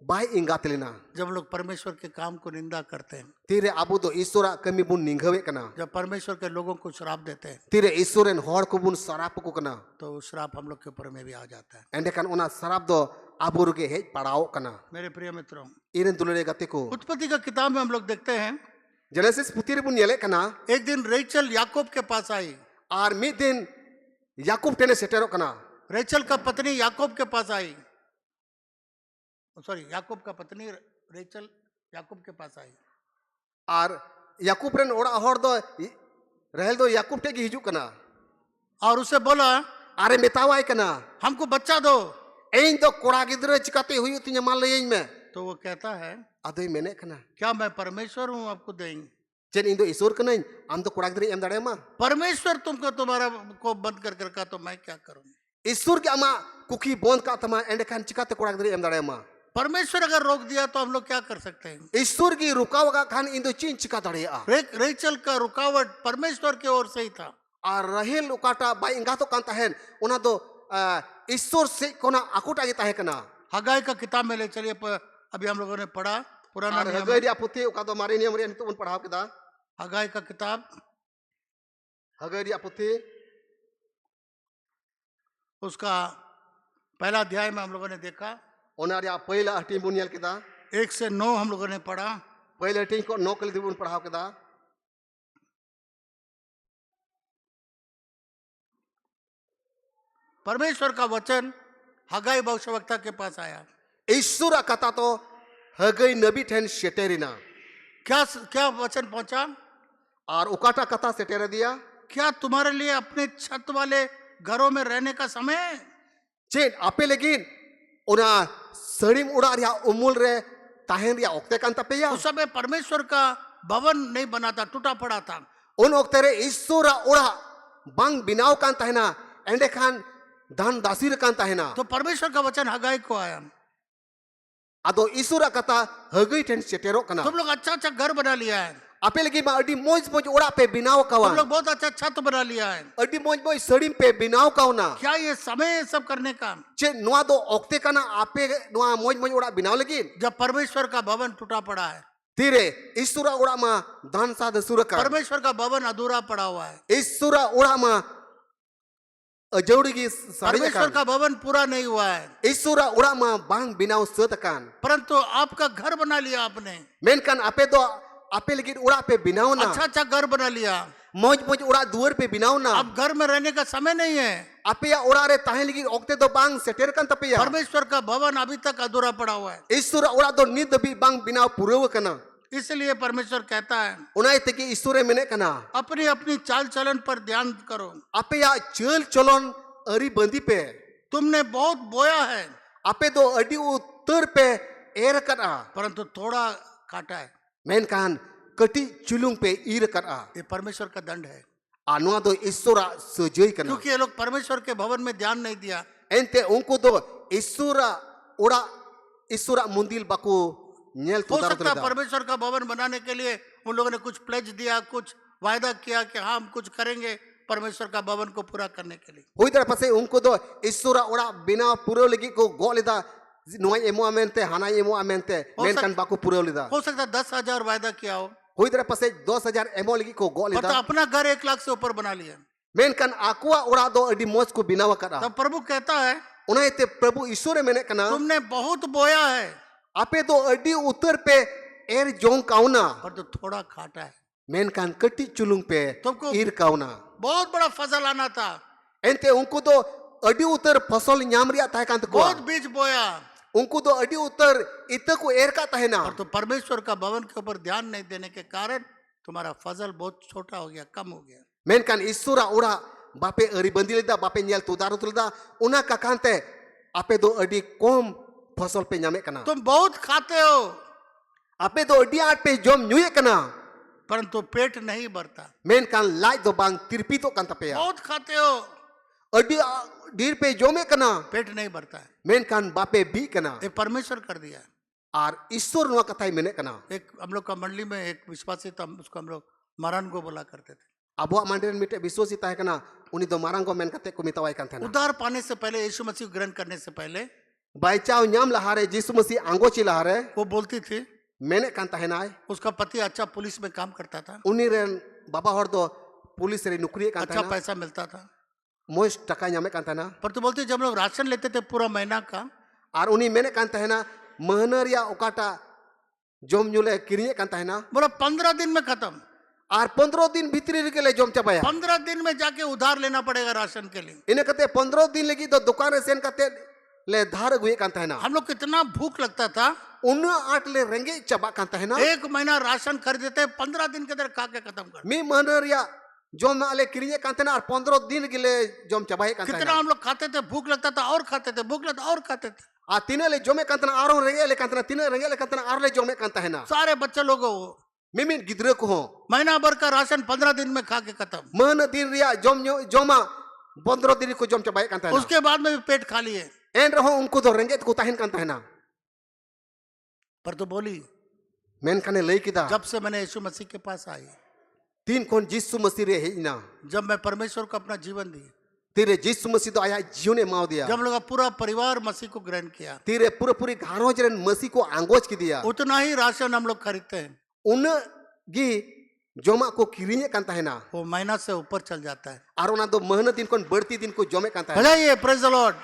बाय इंगात लेना जब लोग परमेश्वर के काम को निंदा करते हैं, तीरे आबू दो ईश्वर कमी बुन निंगवे कना जब परमेश्वर के लोगों को श्राप देते हैं, तीरे ईश्वरन होड़ को बुन सराप को कना तो वो श्राप हम लोग के ऊपर में भी आ जाता है। एंडे कन उना सराप दो आबू रुके हेज पड़ाओ कना। मेरे प्रिय मित्रों, इरन दुलरे गते को उत्पत्ति का किताब में हम लोग देखते हैं, जेनेसिस पुतीरे बुन येले कना एक दिन रेचल याकूब के पास आई, आर मिद दिन याकूब टेने सेटेरो कना रेचल का पत्नी याकूब के पास आई, सॉरी याकूब का पत्नी रेचल याकूब के पास आई, आर याकूब रेन ओड़ा होड़ दो रहल दो याकूब टेगी हिजू कना और उसे बोला आरे मेतावाई कना हमको बच्चा दो। एन दो कोड़ा गिदरे चिकाते हुई तिने मान लेइन में तो वो कहता है आदोई मेने कना क्या मैं परमेश्वर हूं आपको देंगे? चेन इन दो ईश्वर कना आम दो कोड़ा गिदरे एम दाड़े मा परमेश्वर तुमको तुम्हारा को बंद कर रखा तो मैं क्या करूं? ईश्वर के अमा कुकी बंद का तमा एंडे खान चिकाते कोड़ा गिदरे एम दाड़े मा परमेश्वर अगर रोक दिया तो हम लोग क्या कर सकते हैं? ईश्वर की रुकावगा खान इन दो चीन चिका दाड़े आ रेचल का रुकावट परमेश्वर की ओर से ही था। और रहेल उकाटा बाई इंगा तो कांता है उना दो ईश्वर से कोना आकुटा गिता है कना। हगाई का किताब में ले चलिए, अभी हम लोगों ने पढ़ा पुराना नियम, हगैरिया पुथी उका दो मारे नियम रे तो उन पढ़ाव केदा हगाई का किताब हगैरिया पुथी उसका पहला अध्याय में हम लोगों ने देखा, ओनारिया पहिला हटी बुनियल केदा 1 से 9 हम लोगों ने पढ़ा। पहले हटी को नौकल दिबुन पढ़ाव केदा परमेश्वर का वचन हगाई भविष्यवक्ता के पास आया। ईश्वर कथा तो हगई नबी ठेन शेटेरिना क्या क्या वचन पहुंचा? और उकाटा कथा सेटेर दिया क्या तुम्हारे लिए अपने छत वाले घरों में रहने का समय है? चेन आपे लेकिन उना सड़ीम उड़ा रिया उमुल रे ताहेन रिया ओक्ते कान तपेया उस समय परमेश्वर का भवन नहीं बना था, टूटा पड़ा था। उन ओक्ते रे ईश्वर उड़ा बांग बिनाव कान ताहेना एंडे खान धन दासीर कान ताहेना तो परमेश्वर का वचन हगाई को आया, आदो ईश्वर कथा हगई ठेन सेटेरो कना। तुम लोग अच्छा अच्छा घर बना लिया है, आपे लगी मा अडी मोज मोज उड़ा पे बिनाव कावा, तुम लोग बहुत अच्छा छत बना लिया है, अडी मोज मोज सड़ीम पे बिनाव कावना। क्या ये समय है सब करने का? चे नुआ दो ओक्ते काना आपे नुआ मोज मोज उड़ा बिनाव लगी जब परमेश्वर का भवन टूटा पड़ा है। Tire isura ora ma dan sa da surakan. परमेश्वर का भवन अधूरा पड़ा हुआ है, Isura ora ma ajaurigi परमेश्वर sariyakan. का भवन पूरा नहीं हुआ है, Isura ora ma bang binau setakan. परंतु आपका घर बना लिया आपने, Menkan ape do ape lagi ora ape binau na. अच्छा अच्छा घर बना लिया, Moj ora duar pe binau na. अब घर में रहने का समय नहीं है, Ape ya ora re tahen lagi okte do bang seterkan tapi ya. परमेश्वर का भवन अभी तक अधूरा पड़ा हुआ है। Isura ora do nit dabi bang binau purawa kana. इसलिए परमेश्वर कहता है Unai teki isure mene kana. अपनी अपनी चाल चलन पर ध्यान करो, Ape ya chel cholon ari bandi pe. तुमने बहुत बोया है Ape do adi utar pe er kana. परंतु थोड़ा काटा है, Menkan kati chulung pe ir kana. ये परमेश्वर का दंड है, Anua do isura sejai kana. क्योंकि ये लोग परमेश्वर के भवन में ध्यान नहीं दिया। Ente unku do isura ora isura mundil baku nyel हो tudar सकता है tudar. परमेश्वर का भवन बनाने के लिए उन लोगों ने कुछ प्लेज दिया, कुछ वायदा किया कि हाँ हम कुछ करेंगे परमेश्वर का भवन को पूरा करने के लिए। Hui dara pase unku do isura ora bina pura lagi ko go lida. Nuai emo amente hanai emo amente. Menkan baku pura lida. हो सकता है 10,000 वायदा किया हो, Hui dara pase 10,000 emo lagi ko go और तो lida. अपना घर 1 लाख से ऊपर बना लिया। Menkan aqua ora do adi moj ko binawa kana. तब प्रभु कहता है Unai te Prabhu isure mene kana. तुमने बहुत बोया है Ape do adi utar pe er jong kauna. पर तो थोड़ा काटा है, Menkan kati chulung pe तुमको ir kauna. बहुत बड़ा फसल आना था, Ente unku do adi utar fasol nyam riya tahe kan बहुत ko. बीज बोया, Unku do adi utar ita ko er ka tahe और na. तो परमेश्वर का भवन के ऊपर ध्यान नहीं देने के कारण तुम्हारा फसल बहुत छोटा हो गया, कम हो गया। Menkan isura ora bape eri bandi lida bape nyel tudar tulida. Una kakante ape do adi kom fasol pe nyame kana. तुम बहुत खाते हो Ape do adi at pe jom nyuye kana. परंतु पेट नहीं भरता, Menkan lai do bang tirpito kan tape ya. बहुत खाते हो Adi dir pe jome kana. पेट नहीं भरता है, Menkan bape bi kana. ये परमेश्वर कर दिया। Ar isur nuwa katai mene kana. एक हम लोग का मंडली में एक विश्वासी था, उसको हम लोग महारान को बोला करते थे। Abuak mandiran mite bisosi tahe kana. Uni do marang ko men kate ko mitawai kan thana. उद्धार पाने से पहले, यीशु मसीह को ग्रहण करने से पहले Baicau nyam lahare Jisu Masih anggochi lahare. वो बोलती थी, Mene kan tahe nai. उसका पति अच्छा पुलिस में काम करता था, Uni ren baba hor do pulis re nukri kan अच्छा thana. पैसा मिलता था, Mois taka nyame kan thana. पर तो बोलती जब लोग राशन लेते थे पूरा महीना का, Ar uni mene kan tahe na. Mahana ria okata jom nyule kirinya kan tahe na. बोला 15 दिन में खत्म, Ar 15 din bhitri rike le jom cabaya. 15 दिन में जाके उधार लेना पड़ेगा राशन के लिए। Ine kate 15 din lagi do dukan re sen kate le dhar gue kan tahe na. हम लोग कितना भूख लगता था, Una at le renge caba kan tahe na. 1 महीना राशन खरीदते 15 दिन के अंदर खा के खत्म कर। Mi mahana ria jom na ale kirinya kan tahe na. Ar 15 din gile jom cabai kan tahe कितना na. हम लोग खाते थे, भूख लगता था और खाते थे, भूख लगता और खाते थे। A tina le jome kan tahe na. Aron renge le kan tahe na. Tina renge le kan tahe na. Ar le jome kan tahe na. सारे बच्चे लोगों को Mimin gidra ko ho. महीना भर का राशन 15 दिन में खा के खत्म, Mahana din ria joma 15 din ko jom cabai kan tahe na. उसके बाद में भी पेट खाली है। En raho unku do renge ko tahin kan tahe na. पर तो बोली Men kane lei kita. जब से मैंने यीशु मसीह के पास आई, Tin kon Jisu Masih re hejna. जब मैं परमेश्वर को अपना जीवन दी, Tire Jisu Masih do aya jione mau dia. जब हम लोग का पूरा परिवार मसीह को ग्रहण किया, Tire pura-puri gharoj ren Masih ko anggoch ki dia. उतना ही राशन हम लोग खरीदते हैं, Una gi joma ko kirinya kan tahe na. वो महीना से ऊपर चल जाता है। Ar ona do mahana din kon बढ़ती दिन को jome kan tahe na. बजाइए praise the Lord,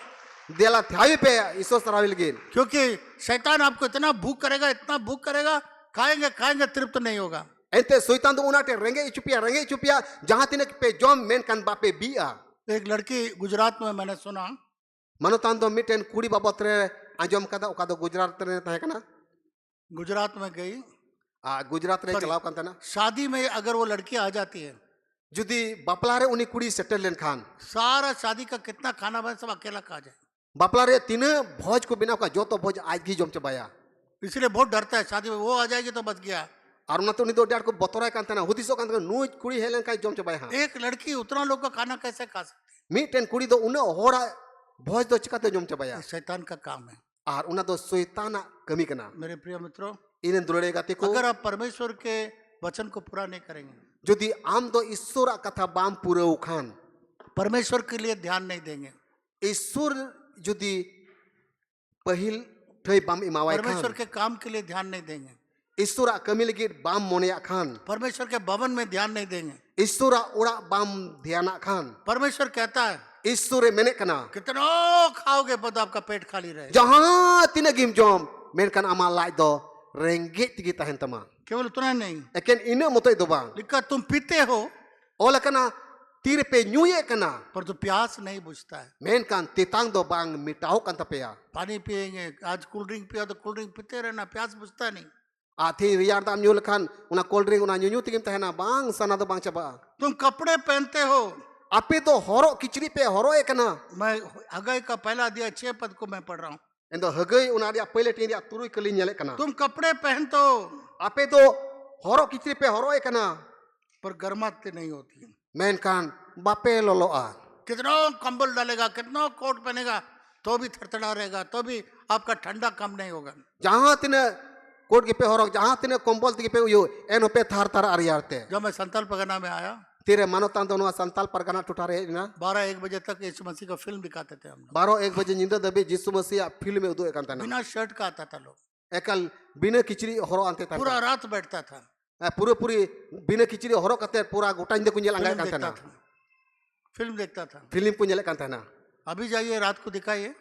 Dela thawi pe isos tarawil gin. क्योंकि शैतान आपको इतना भूख करेगा, इतना भूख करेगा, खाएंगे खाएंगे तृप्त नहीं होगा। Ente soitan do una te renge chupia jahan tinek pe jom men kan bape bia. एक लड़की गुजरात में मैंने सुना, Manotan do miten kuri babot re anjom kada oka do Gujarat re tahe kana. Gujarat में गई, Gujarat re Sorry. chalaw kan tahe na. शादी में अगर वो लड़की आ जाती है, Judi bapla re uni kuri settle len khan. सारा शादी का कितना खाना बने सब अकेला खा जाए, Bapla re tina bhoj ko bina ka joto bhoj aaj gi jom chabaya. इसलिए बहुत डरता है। शादी में वो आ जाएगी तो बच गया। Ar una to ni do dar ko botorai kan tahe na. Hudiso kan tahe nu kuri helen kai jom chabaya ha. एक लड़की उतना लोग का खाना कैसे खा सकती Miten kuri do una hora bhoj do chikate jom है? chabaya. शैतान का काम है। Ar una do soitana kami kana. मेरे प्रिय मित्रों, Inen dulere gati ko. अगर आप परमेश्वर के वचन को पूरा नहीं करेंगे, Jodi am do isura katha bam purau khan. परमेश्वर के लिए ध्यान नहीं देंगे, Isur jodi pahil thai bam imawai परमेश्वर khan. के काम के लिए ध्यान नहीं देंगे, ईश्वरा कमी लगी बाम मोने खान परमेश्वर के भवन में ध्यान नहीं देंगे। ईश्वरा उड़ा बाम ध्याना खान परमेश्वर कहता है ईश्वरे मेने कना कितना खाओगे बस आपका पेट खाली रहे। जहां तिना गिम जोम मेनकान आमा लाज दो रेंगे तिगी तहन तमा केवल उतना नहीं, एकेन इना मतोय दो बांग लिखा तुम पीते हो ओला कना तीर पे न्यूये कना पर तो प्यास नहीं बुझता है। मेनकान तितांग दो बांग मिटाओ कान तपेया पानी पिएंगे, आज कोल्ड ड्रिंक पिया तो कोल्ड ड्रिंक पीते रहना, प्यास बुझता नहीं। आथी रियार दाम न्यू लखान उना कोल्ड ड्रिंक उना न्यू तिगिम तहना बांग सना दो बांग चबा तुम कपड़े पहनते हो, आपे तो हरो किचरी पे हरो एकना मैं हगाई का पहला अध्याय 6 पद को मैं पढ़ रहा हूँ। एंदो हगई उना रिया पहले टी रिया तुरुई कली नेले कना तुम कपड़े पहनते हो आपे तो हरो किचरी पे हरो एकना पर गर्माते नहीं होती। मेनकान बापे लोलोआ कितना कंबल डालेगा, कितना कोट पहनेगा तो भी थरथरा रहेगा, तो भी आपका ठंडा कम नहीं होगा। जहां तिने कोट के पे हरो जहां तिने कंबल तिगे पे उयो एनो पे थार थार आरियारते जब मैं संताल परगना में आया तेरे मानोतान दोनों संताल परगना टुटारे ना 12-1 बजे तक यीशु मसीह का फिल्म दिखाते थे हम लोग। 12-1 बजे निंदा दबे जिसु मसीह फिल्म में उदो एकांता ना बिना शर्ट का आता था लोग, एकल बिना किचरी हरो आंते था पूरा रात बैठता था, पूरे पूरी बिना किचरी हरो कते पूरा गोटाइन दे कुंजल अंगा फिल्म कांता देखता ना था, फिल्म देखता था। फिल्म कुंजल कांता ना अभी जाइए रात को दिखाइए,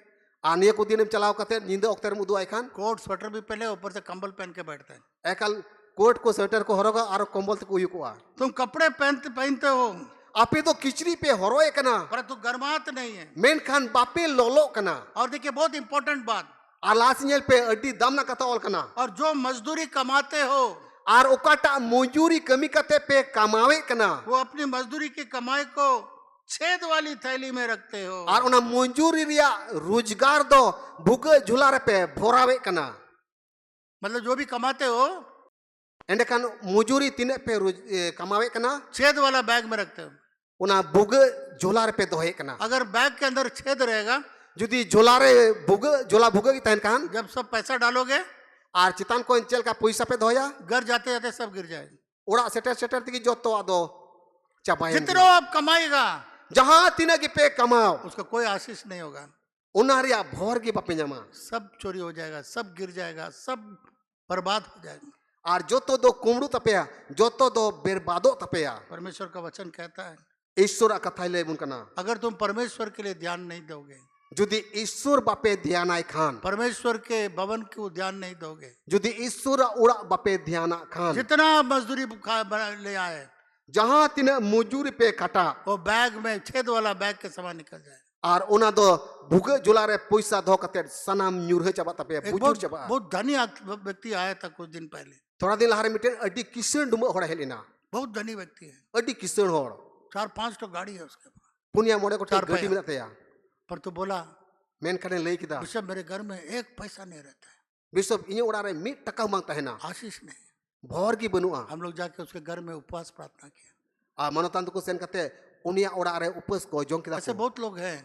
आनिया को दिन चलाओ कते निंदा ओक्तर मुदो आइखान कोट स्वेटर भी पहने ऊपर से कंबल पहन के बैठते हैं। एकल कोट को स्वेटर को हरोगा और कंबल तक उयु को तुम कपड़े पहनते हो आपे तो किचरी पे हरो एकना परंतु गर्मात नहीं है। मेन खान बापे लोलो कना और देखिए बहुत इंपॉर्टेंट बात, आलास नेल पे अड्डी दम ना कता ऑल कना और जो मजदूरी कमाते हो आर ओकाटा मजूरी कमी कते पे कमावे कना वो अपनी मजदूरी की कमाई को छेद वाली थैली में रखते हो। और उना मजूरी रिया रोजगार दो भुगे झुलारे पे भोरावे कना मतलब जो भी कमाते हो एंडे खान मजूरी तिने पे कमावे कना छेद वाला बैग में रखते हो। उना भुगे झुलारे पे दोहे कना अगर बैग के अंदर छेद रहेगा, जुदी झुलारे भुगे झुला भुगे की तहन कान जब सब पैसा डालोगे आर चितान को इंचल का पैसा पे दोया घर जाते जाते सब गिर जाएगा। उड़ा सेटर सेटर तिगी जोतो आदो चबाय जितना आप कमाएगा जहां तिना की पे कमाओ उसका कोई आशीष नहीं होगा, उना रिया भोर की बापे जमा सब चोरी हो जाएगा, सब गिर जाएगा, सब बर्बाद हो जाएगा। और जोतो दो कुमड़ू तपेया जोतो दो बेरबादो तपेया परमेश्वर का वचन कहता है ईश्वर कथाई ले मुनकना अगर तुम परमेश्वर के लिए ध्यान नहीं दोगे, जुदी ईश्वर बापे ध्यान आय खान परमेश्वर के भवन को ध्यान नहीं दोगे, जुदी ईश्वर उड़ा बापे ध्यान खान जितना मजदूरी ले आए जहां तिने मजूरी पे कटा वो बैग में छेद वाला बैग के समान निकल जाए। और उना दो भुगे जुलारे पैसा धो कते सनाम न्यूरहे चबा तपेया एक बुजुर चबा बहुत धनी व्यक्ति आया था कुछ दिन पहले, थोड़ा दिन लहारे मिटे अड्डी किसण डुम होड़ा हेलिना बहुत धनी व्यक्ति है, अड्डी किसण होड़ 4-5 तो गाड़ी है उसके पास, पुनिया मोड़े को चार गड्डी पैया। मिलते या पर तो बोला मेन कने लई किदा बिशप मेरे घर में 1 पैसा नहीं रहता है, बिशप इने उड़ा रे मिट टका मांगता है ना आशीष नहीं। भोर की बनुआ हम लोग जाके उसके घर में उपवास प्रार्थना किया। आ मनोतांत को सेन कते उनिया उड़ा रे उपस को जों किदा ऐसे बहुत लोग हैं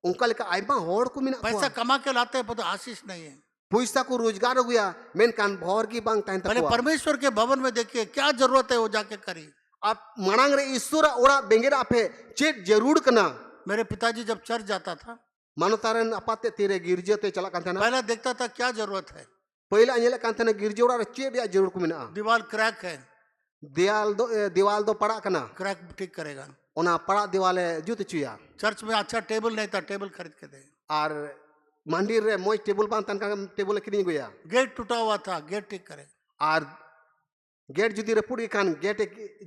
उनका लेका आइमा होड़ को मिना पैसा कमा के लाते हैं पर तो आशीष नहीं है। पैसा को रोजगार हो गया मेन कान भोर की बांग ताइन पहले तक परमेश्वर के भवन में देखिए क्या जरूरत है वो जाके करिए। आप मणांग रे ईश्वर उड़ा बेंगेरा पे चेट जरूर कना मेरे पिताजी जब चर्च जाता था मानोतारन अपाते तेरे गिरजे ते चला कांथे ना पहले देखता था क्या जरूरत है, पहिला अनेले कांथे ना गिरजे उड़ा रे चेट या जरूर को मिना दीवार क्रैक है, दीवाल दो पड़ा कना क्रैक ठीक करेगा। ओना पड़ा दीवाले जुत चुया चर्च में अच्छा टेबल नहीं था, टेबल खरीद के दे। और मंदिर रे मोज टेबल बांध तन का टेबल किनी गया गेट टूटा हुआ था, गेट ठीक करे। और गेट जुदी रे पुड़ी कान गेट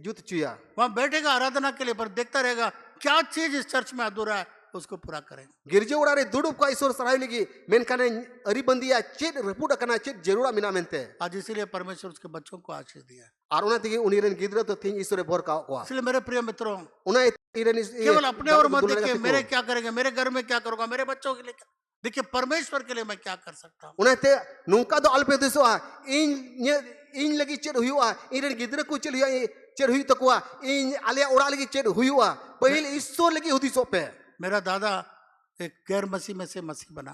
जुत चुया वहां बैठेगा आराधना के लिए पर देखता रहेगा क्या चीज इस चर्च में अधूरा है उसको पूरा करें। गिरजे उड़ा रे दुड़ुब का ईश्वर सराय लगी मेन काने अरी बंदिया चेट रपुड कना चेट जरूरा मिना मेनते आज इसीलिए परमेश्वर उसके बच्चों को आशीष दिया। और उना तिगी उनीरन गिदरा तो थिंग ईश्वर भोर का को इसलिए मेरे प्रिय मित्रों उना इरन केवल अपने और मत देखिए मेरे क्या करेंगे, मेरे घर में क्या करूंगा, मेरे बच्चों के लिए क्या, देखिए परमेश्वर के लिए मैं क्या कर सकता हूँ। उना ते नुंका दो अल्पे दिसवा इन लगी चेट हुआ इरन गिदरा को चल हुआ चेट हुई तकवा इन आलिया उड़ा लगी चेट हुआ पहले ईश्वर लगी हुदिसो पे। मेरा दादा एक गैर मसीह में से मसीह बना,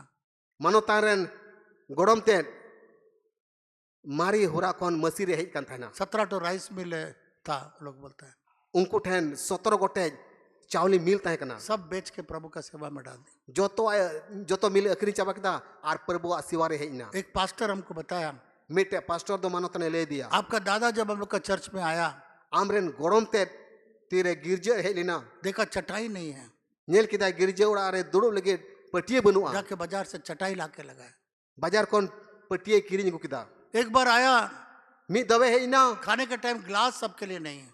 मानोतारन गोड़म ते मारी होरा कौन मसीह रे हेज कान थाना 17 राइस मिल था लोग बोलते हैं, उनको ठेन 17 गोटे चावली मिल तहे कना सब बेच के प्रभु का सेवा में डाल दी। जोतो मिल अखरी चाबा किदा आर प्रभु सेवा रे हेजना। एक पास्टर हमको बताया मिटे पास्टर दो मानोतने ले दिया आपका दादा जब हम लोग का चर्च में आया, आमरेन गरम ते तीरे गिरजे हेलिना देखा चटाई नहीं है, नेल किदा गिरजे उड़ा रे दुड़ुब लगे पटिए बनुआ जाके बाजार से चटाई लाके लगाए। बाजार कोन पटिए किरिंग गुकिदा एक बार आया, मी दवे हेइना खाने के टाइम ग्लास सबके लिए नहीं है,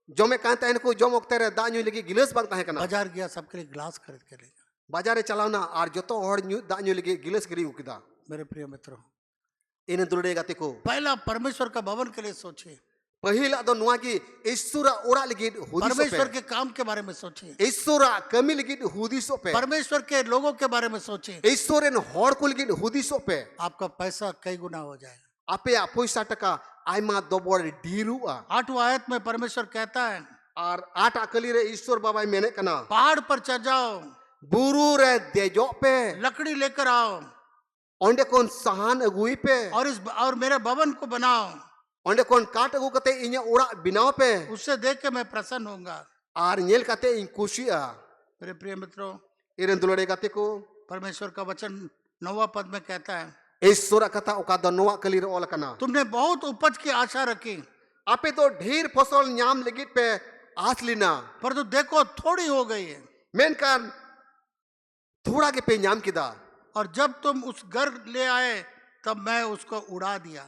जमे कांता इनको जम ओक्ते रे दा न्यू लगी गिलास बांग ताहे कना बाजार गया सबके लिए ग्लास खरीद के ले गया। बाजारे चलावना आर जतो हड़ न्यू दा न्यू लगी गिलास किरिंग गुकिदा मेरे प्रिय मित्रों, इन दुड़े गाते को पहला परमेश्वर का भवन के लिए सोचिए, पहिला दो नुआ की ईश्वरा ओड़ा लगी हुदिसो परमेश्वर पे के काम के बारे में सोचिए, ईश्वरा कमी लगी हुदिसो पे परमेश्वर के लोगों के बारे में सोचिए, ईश्वरेन हड़ को लगी हुदिसो पे आपका पैसा कई गुना हो जाएगा। आपे पैसा टका आयमा दोबड़ ढीरुआ 8वां आयत में परमेश्वर कहता है, और आठ अकली रे ईश्वर बाबा मेने कना पहाड़ पर चढ़ जाओ, बुरु रे देजो पे लकड़ी लेकर आओ ओंडे कोन सहान अगुई पे और मेरे भवन को बनाओ, ओंडे कोन काट अगु कते इnya ओड़ा बिनाव पे उससे देख के मैं प्रसन्न होऊंगा। आर नेल कते इन खुशिया मेरे प्रिय मित्रों, इरन दुलड़े गाते को परमेश्वर का वचन 9वां पद में कहता है, ईश्वर कथा ओका दो नोआ कली रे ओल कना तुमने बहुत उपज की आशा रखी, आपे तो ढेर फसल न्याम लगित पे आस लीना पर तो देखो थोड़ी हो गई है, मेनकान थोड़ा के पे न्याम किदा और जब तुम उस घर ले आए तब मैं उसको उड़ा दिया।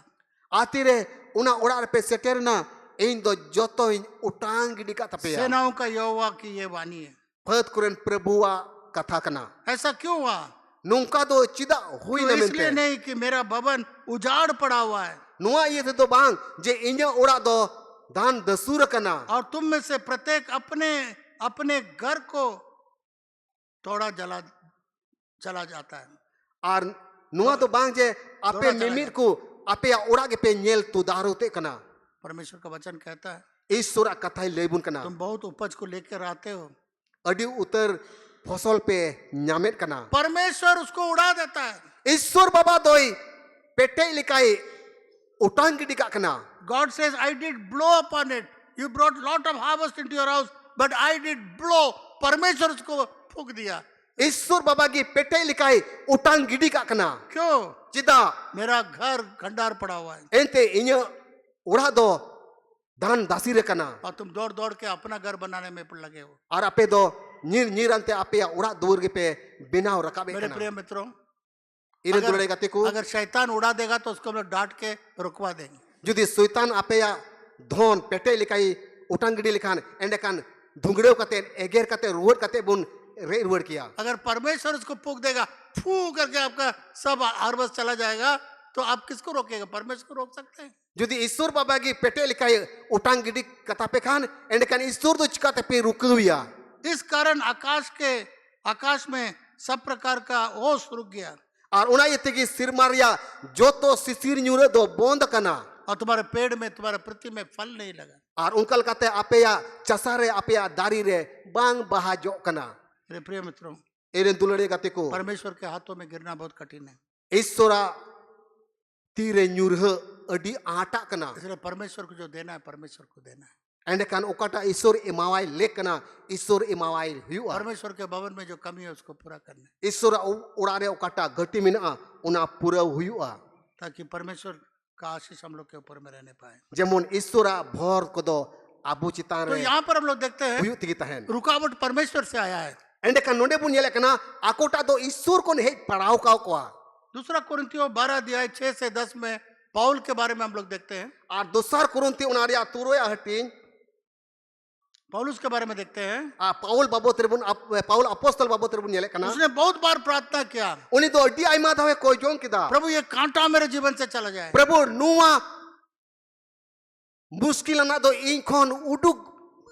आती रे उना ओड़ा पे सेटेरना इन दो जोतो इन उटांग गिडी का तपे सेनाओं का यहोवा की ये वाणी है। फत कुरन प्रभुआ कथा कना ऐसा क्यों हुआ? नुंका दो चिदा हुई तो न इसलिए मेनते नहीं कि मेरा भवन उजाड़ पड़ा हुआ है नुआ ये थे तो बांग जे इन्या ओड़ा दो दान दसूर कना और तुम में से प्रत्येक अपने अपने घर को तोड़ा जला चला जाता है। और नुआ तो बांग जे आपे दौड़ा चला मिमिर को आपे ओड़ा के पे नेल तु दारोते कना परमेश्वर का वचन कहता है, ईश्वर कथा लेबुन कना तुम बहुत उपज को लेकर आते हो, अडी उतर फसल पे न्यामेट कना परमेश्वर उसको उड़ा देता है। ईश्वर बाबा दोई पेटे लिकाई उटांग गिडी का कना God says, I did blow upon it. You brought lot of harvest into your house, but I did blow. परमेश्वर उसको फूक दिया। ईश्वर बाबा की पेटे लिकाई उटांग गिडी का कना क्यों? चिदा मेरा घर खंडार पड़ा हुआ है एंते इन्या उड़ा दो दान दासी रे कना और तुम दौड़ दौड़ के अपना घर बनाने में लगे हो। और आपे दो नीर नीर अंते आपे उड़ा दूर के पे बिना रकाबे मेरे कना प्रिय मित्रों, इरे दुलड़े गाते को अगर शैतान उड़ा देगा तो उसको हम लोग डांट के रुकवा देंगे। जुदी शैतान आपे या धोन पेटे लिकाई उटांग गिडी लिखान एंडे कान धुंगड़ेव कते एगेर कते रुवड़ कते बुन रे रुवड़ किया। अगर परमेश्वर उसको फूक देगा, फू करके आपका सब हार्वेस्ट चला जाएगा, तो आप किसको रोकेगा? परमेश्वर को रोक सकते हैं। जुदी ईश्वर बाबा की पेटे लिखाई उटांग गिडी कता पे खान एंडे कान ईश्वर तो चिकाते पे रुकविया। इस कारण आकाश में सब प्रकार का होश रुक गया और उना ये तेगी सिर मारिया जो तो सिसिर न्यूरे दो बोंद कना और तुम्हारे पेड़ में तुम्हारे पृथ्वी में फल नहीं लगा। और उनकल कहते आपे या चसारे आपे या दारी रे बांग बहा जो कना। मेरे प्रिय मित्रों, एरे दुलड़े गाते को परमेश्वर के हाथों में गिरना बहुत कठिन है, ईश्वरा तीरे न्यूरह अडी आटा कना इसलिए परमेश्वर को जो देना है परमेश्वर को देना है। एंड कान ओकाटा ईश्वर इमावाई लेक कना ईश्वर इमावाई हुआ परमेश्वर के भवन में जो कमी है उसको पूरा करना है, ईश्वर उड़ारे ओकाटा घटी मिना उना पूरा हुआ ताकि परमेश्वर का आशीष हम लोग के ऊपर में रहने पाए। जेमन ईश्वरा भर को दो आबू चितान तो रे यहाँ पर हम लोग देखते हैं हुई तिगी तहन रुकावट परमेश्वर से आया है। एंड कान नोडे बुन येले कना आकोटा दो ईश्वर को हे पड़ाव का कोआ। दूसरा कुरिन्थियों 12 अध्याय 6 से 10 में पौल के बारे में हम लोग देखते हैं, और दूसर कुरुंती उनारिया तुरोया हटिन पौलुस के बारे में देखते हैं। पाउल बाबो त्रिबुन पाउल अपोस्तल बाबो त्रिबुन येले कना उसने बहुत बार प्रार्थना किया, उनी तो अड्डी आईमा धावे कोई जों किदा प्रभु ये कांटा मेरे जीवन से चला जाए। प्रभु नुआ मुश्किल ना दो इंखोन उडुक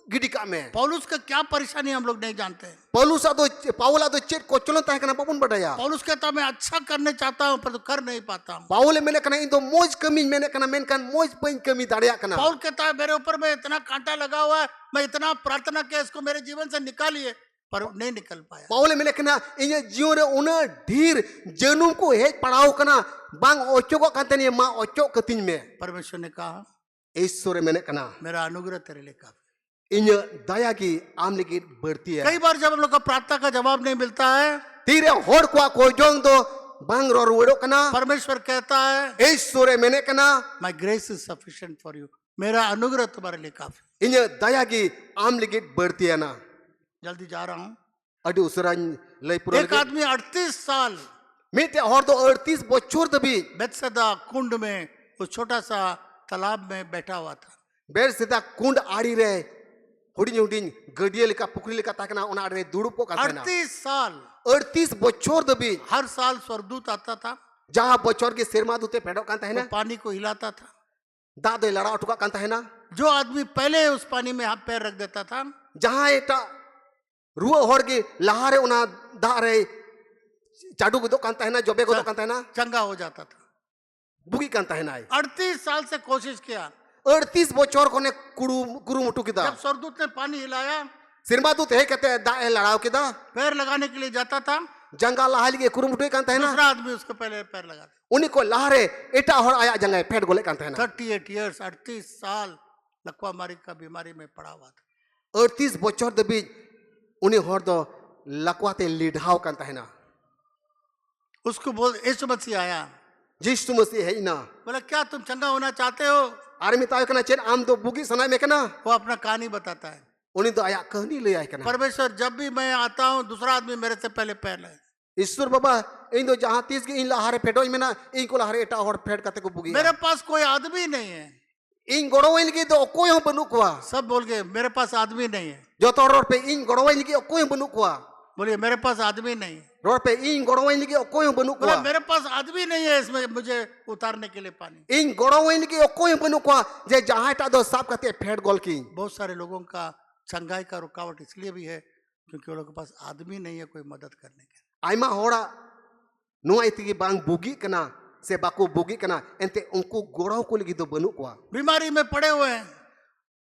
गिडी का में पौलुस का क्या परेशानी हम लोग नहीं जानते। पौलुसा दो पाउला दो चेट कोचलन ताहे कना बाबुन बडाया पौलुस कहता मैं अच्छा करने चाहता हूँ पर तो कर नहीं पाता हूँ। पाउल मेने कना इन दो मोज कमी मेने कना मेन कान मोज पइन कमी दाड़िया कना पौल कहता है मेरे ऊपर में इतना कांटा लगा हुआ है, मैं इतना प्रार्थना किया इसको मेरे जीवन से निकालिए, पर नहीं निकल पाया। पाउल मेने कना इने जियो रे उना ढीर जनुम को हेज पड़ाव कना बांग ओचो को कहते नहीं मां ओचो कतिन में परमेश्वर ने कहा ईश्वर मेने कना मेरा अनुग्रह तेरे लिए काफी। इन दया की आम लिखित बढ़ती है। कई बार जब हम लोग का प्रार्थना का जवाब नहीं मिलता है तीरे होड़ को जोंग दो bang ro ruwedok kana. परमेश्वर कहता है Isure mene kana. My grace is sufficient for you, मेरा अनुग्रह तुम्हारे लिए काफी। Inya daya gi am ligit bertiana. जल्दी जा रहा हूं। Adi usarañ lay pura एक ligit. आदमी 38 साल Mite hor do 38 bochor dabi. बेतसदा कुंड में उस छोटा सा तालाब में बैठा हुआ था। Ber sida kund ari re. Huding huding gadiya lika pukri lika takana ona ari dudup ko katena. 38 साल 38 bochor dabi. हर साल स्वर्गदूत आता था, Jaha bochor ke serma dute pedok kan वो tahena. पानी को हिलाता था। Da do lara utuka kan tahena. जो आदमी पहले उस पानी में हाथ पैर रख देता था, Jaha eta ruwa hor ge lahare ona da re chadu gudok kan tahena jobe gudok kan tahena. चंगा हो जाता था। Bugi kan tahena. 38 साल से कोशिश किया। 38 bochor kone kuru mutu जब kita. स्वर्गदूत ने पानी हिलाया, Serma dute he kate da e larao kita. पैर लगाने के लिए जाता था, Jangga lahali ge kuru mutu kan tahena. दूसरा आदमी उसको पहले पैर लगाता। Uni ko lahare eta hor aya jangai ped golek kan tahena. 38 years 38 साल लकवामारी का बीमारी में पड़ा हुआ था। 38 bochor dabi uni hor do lakwate lidhau kan tahena. उसको बोल यीशु मसीह आया, Jisu mesti he ina. बोला क्या तुम चंगा होना चाहते हो? Armi tayo kana chen am do bugi sanai me kana. वो अपना कहानी बताता है। Uni do aya kahni le ay kana. परमेश्वर जब भी मैं आता हूँ दूसरा आदमी मेरे से पहले पैर लगे। ईश्वर बाबा इन दो जहां तीस के इन लहारे पेटो में ना इन को लहारे एटा और फेड कते को बुगी मेरे पास कोई आदमी नहीं है। इन गोड़ो इन के तो कोई हम बनु कुआ सब बोल गए मेरे पास आदमी नहीं है। जो तो रोड पे इन गोड़ो इन के कोई हम बनु कुआ बोलिए मेरे पास आदमी नहीं है। रोड पे इन गोड़ो इन के कोई हम बनु बोला कुआ मेरे पास आदमी नहीं है इसमें मुझे उतारने के लिए पानी। इन गोड़ो इन के कोई हम बनु कुआ जे जहां टा दो साफ कते फेड गोल की बहुत सारे लोगों का चंगाई का रुकावट इसलिए भी है क्योंकि उन लोगों के पास आदमी नहीं है कोई मदद करने के। आइमा होड़ा नुआ इतगी बांग बुगी कना से बाको बुगी कना एंते उनको गोड़ो को लगी दो बनु कुआ बीमारी में पड़े हुए हैं,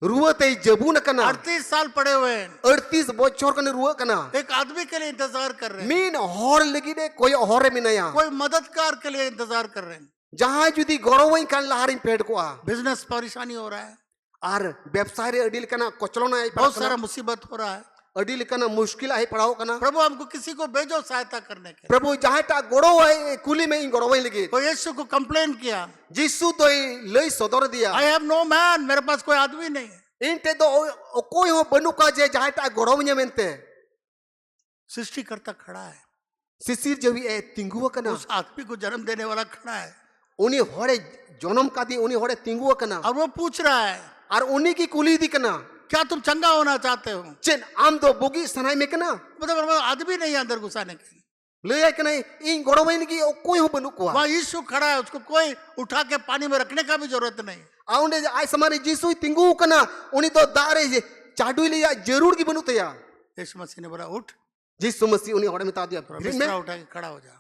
रुवते जबू न कना 38 साल पड़े हुए हैं, 38 बोचोर कने रुवा कना एक आदमी के लिए इंतजार कर रहे हैं, मीन हॉर लगी दे कोई हॉरे में नया कोई मददगार के लिए इंतजार कर रहे हैं। जहां जुदी गोड़ो वही कान लहारिन पेड़ को आ बिजनेस परेशानी हो रहा है, आर व्यवसाय रे अडिल कना कोचलोना आई बहुत सारा मुसीबत हो रहा है। अडिल कना मुश्किल आई पड़ाओ कना प्रभु हमको किसी को भेजो सहायता करने के। प्रभु जहां टा गोड़ो है कुली में इन गोड़ो वही लगी तो यीशु को कंप्लेन किया, जिसु तो लई सदर दिया आई हैव नो मैन, मेरे पास कोई आदमी नहीं है। इनते तो कोई हो बनु का जे जहां टा गोड़ो में मेनते सृष्टिकर्ता खड़ा है, सिसिर जवी ए तिंगुवा कना उस आदमी को जन्म देने वाला खड़ा है उनी होड़े जन्म का दी उनी होड़े तिंगुवा कना और वो पूछ रहा है और उन्हीं की कुली दी कना क्या तुम चंगा होना चाहते हो? चेन आम दो बुगी सनाई में कना मतलब आदमी नहीं है अंदर घुसाने के लिए। ले आई कना इन गोड़ो वही लगी कोई हो बनु को वहाँ यीशु खड़ा है, उसको कोई उठा के पानी में रखने का भी जरूरत नहीं। आउंडे आई समारे जिसु तिंगु कना उनी तो दारे चाडू लिया जरूर की बनुते या यीशु मसीह ने बोला उठ, जिसु मसीह उन्हें होड़े में ता दिया बिस्तरा उठा के खड़ा हो जा,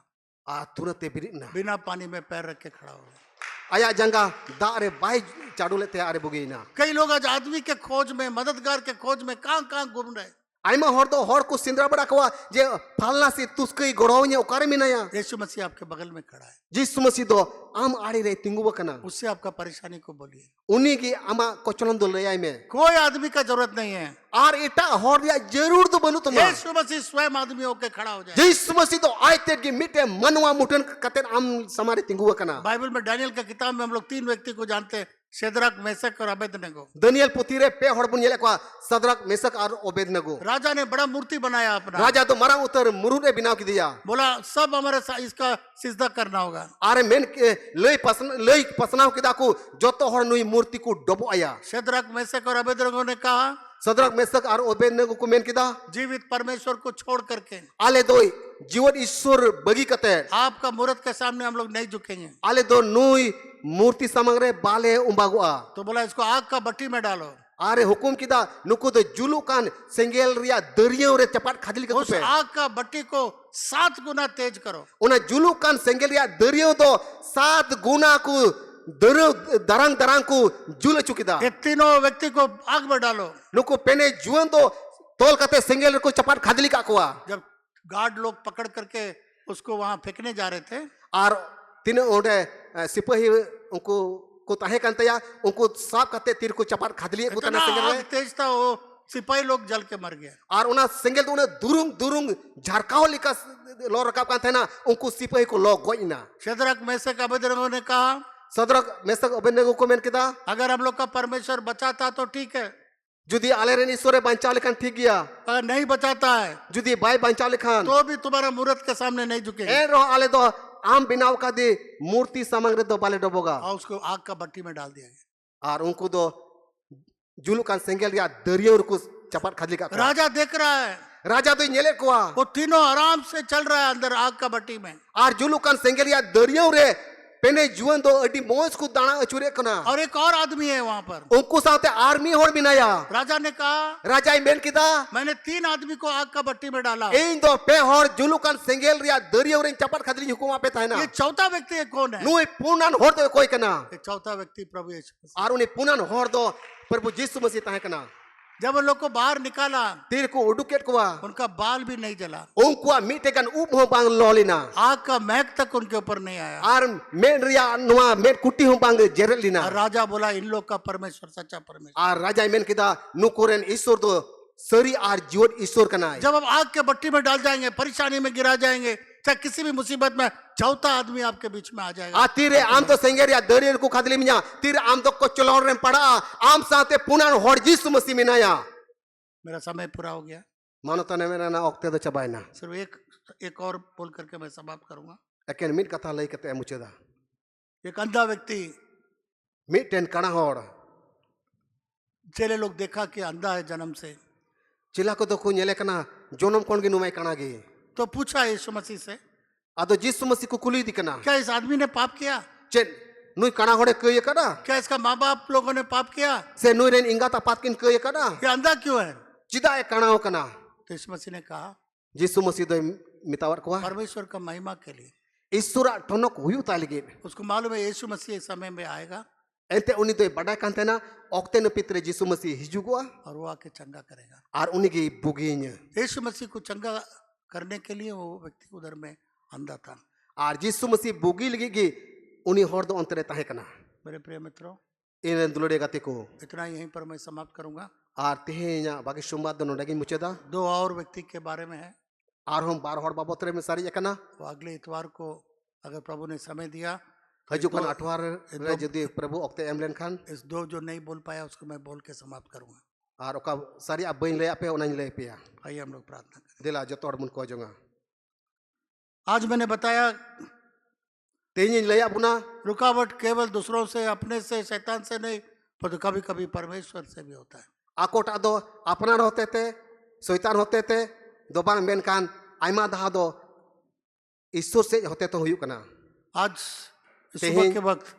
आ तुरंत बिरिना बिना पानी में पैर रख के खड़ा हो जा। आया जंगा दारे बाई चाडू लेते आरे बुगीना कई लोग आज आदमी के खोज में, मददगार के खोज में कहां कहां घूम रहे। आइमा होड़ दो होड़ को सिंदरा बड़ा कवा जे फालना से तुस्कई गोड़ोने ओकारे में नया यीशु मसीह आपके बगल में खड़ा है, जिसु मसीह दो आम आड़ी रे तिंगु कना उससे आपका परेशानी को बोलिए। उन्हीं की आमा कोचलन दो ले आई में कोई आदमी का जरूरत नहीं है, आर एटा होड़ दिया जरूर तो बनु तुम यीशु मसीह स्वयं आदमी होकर खड़ा हो जाए। जिसु मसीह तो आयते की मिटे मनवा मुठन कतेन आम समारे तिंगु कना बाइबल में दानियल का किताब में हम लोग 3 व्यक्ति को जानते हैं, शेद्रक, मेशक और अबेदनगो। दानियल पुतीरे पे हड़बुन येले को सदरक मेसक और ओबेदनगो राजा ने बड़ा मूर्ति बनाया अपना, राजा तो मरा उतर मुरुरे बिना की दिया बोला सब हमारे इसका सिजदा करना होगा। आरे मेन लई पसनाव किदा को जोतो हड़ नुई मूर्ति को डबो आया शेद्रक, मेशक और अबेदनगो ने कहा सदरक मेसक और ओबेदनगो को मेन किदा जीवित परमेश्वर को छोड़ करके आले दो जीवन ईश्वर बगी कते आपका मूर्त के सामने हम लोग नहीं झुकेंगे। आले दो नुई मूर्ति समग्रे बाले उम्बागुआ तो बोला इसको आग का भट्टी में डालो। आरे हुकुम किदा नुको तो जुलू कान सेंगेल रिया दरियो रे चपाट खादिल के उस कुपे आग का भट्टी को 7 गुना तेज करो। उना जुलू कान सेंगेल रिया दरियो तो 7 गुना को दरंग दरंग को जुल चुकिदा ये तीनों व्यक्ति को आग में डालो। नुको पेने जुअन तो तोल कते सेंगेल को चपाट खादिल का कुआ जब गार्ड लोग पकड़ करके उसको वहां फेंकने जा रहे थे आर तीन ओडे सिपाही उनको को ताहे कांतया उनको साफ कते तीर को चपाट खादिल को तना इतना सेंगेल आग तेज था, वो सिपाही लोग जल के मर गए। Ar una senggel tu una durung jarkau lika lo rakap kan thena unku sipai ko lo goi na. Shadrach Meshach Abednego ने कहा, Sadrak mesak Abednego komen kita, अगर हम लोग का परमेश्वर बचाता तो ठीक है, judi aleren isore bancau lekan ठीक गया, अगर नहीं बचाता है judi bai bancau lekan. तो भी तुम्हारा मूर्त के सामने नहीं झुकेंगे En roh ale do am binaw ka di murti samang re do bale doboga. और उसको आग का भट्टी में डाल दिया गया। Ar unku do julukan senggel ya dariya urku cepat khadli ka. राजा देख रहा है, Raja tu nyele kuah. वो तीनों आराम से चल रहा है अंदर आग का भट्टी में, Ar julukan senggel ya dariya ure pene juan do adi moj ku dana achure kana. और एक और आदमी है वहां पर। Unku saute army hor binaya. राजा ने कहा, Raja imen kita. मैंने 3 आदमी को आग का भट्टी में डाला, Ein do pe hor julukan senggel ria dariya ure cepat khadli hukum ape thayna. ये चौथा व्यक्ति है कौन है? Nui punan hor do koi kana. ये चौथा व्यक्ति प्रभु यीशु मसीह। Ar uni punan hor do Prabhu Jisu Masih tahe kana. जब उन लोग को बाहर निकाला, Tir ku uduket kuah. उनका बाल भी नहीं जला, Ungkua mitekan ho bang lolina. आग का महक तक उनके ऊपर नहीं आया। Ar men ria nuah men kuti ho bang और jerelina. राजा बोला, इन लोग का परमेश्वर सच्चा परमेश्वर। Ar raja men kita nukuren isur do seri ar jiwat isur kana. जब आप आग के भट्टी में डाल जाएंगे, परेशानी में गिरा जाएंगे, चाहे किसी भी मुसीबत में, चौथा आदमी आपके बीच में आ जाएगा। A tire am to senggel ya dariya ku khadli minya. Tire am to kocolor ren pada. Am saate punan hor Jisu Masih minaya. मेरा समय पूरा हो गया, Manota ne mena na okte do cabaina. सिर्फ एक और बोल करके मैं समाप्त करूंगा। Eken mit kata lai kate muceda. एक अंधा व्यक्ति, Miten kana hor. चेले लोग देखा कि अंधा है जन्म से, Cila ko do ku nyele kana jonom kon gi numai kana gi. तो पूछा यीशु मसीह से, Ado Jisu Masih ku kuli di kana. क्या इस आदमी ने पाप किया? Chen nui kana hore kaya kana. क्या इसका माँ बाप लोगों ने पाप किया? Se nui ren ingat apatkin kaya kana. ये अंधा क्यों है? Cida e kana ho kana. तो यीशु मसीह ने कहा, Jisu Masih do mitawar kuah. परमेश्वर का महिमा के लिए। Isura tonok huyu taligit. उसको मालूम है यीशु मसीह इस समय में आएगा Ente uni do badai kan tena okte ne pitre Jisu Masih hijugua. और वो आके चंगा करेगा। Ar uni gi buginya. यीशु मसीह को चंगा करने के लिए वो व्यक्ति उधर में अंधा था। Ar Jisu Masih bugi lagi gi uni hor do ontere tahe kana. मेरे प्रिय मित्रों, Inen dulure gatiku. इतना यहीं पर मैं समाप्त करूंगा। Ar tehenya bagi sumbat do nodagi muceda. 2 और व्यक्ति के बारे में है, Ar hom bar hor babotre me sari ekana. वो अगले इतवार को अगर प्रभु ने समय दिया, Hajukan atwar re jadi Prabhu okte emlen kan. इस 2 जो नहीं बोल पाया उसको मैं बोल ke समाप्त करूंगा। Ar oka sari abain le ape onany le pia. आइए हम लोग प्रार्थना करें। Dela joto hor mun ko jonga. आज मैंने बताया, Tehin le apuna रुकावट केवल दूसरों से, अपने से, शैतान से नहीं, पर कभी कभी परमेश्वर से भी होता है। akot ado apnar hote te soitan hote te dobang men kan aima daha do Isur se hote to huyuk kana. आज सुबह के वक्त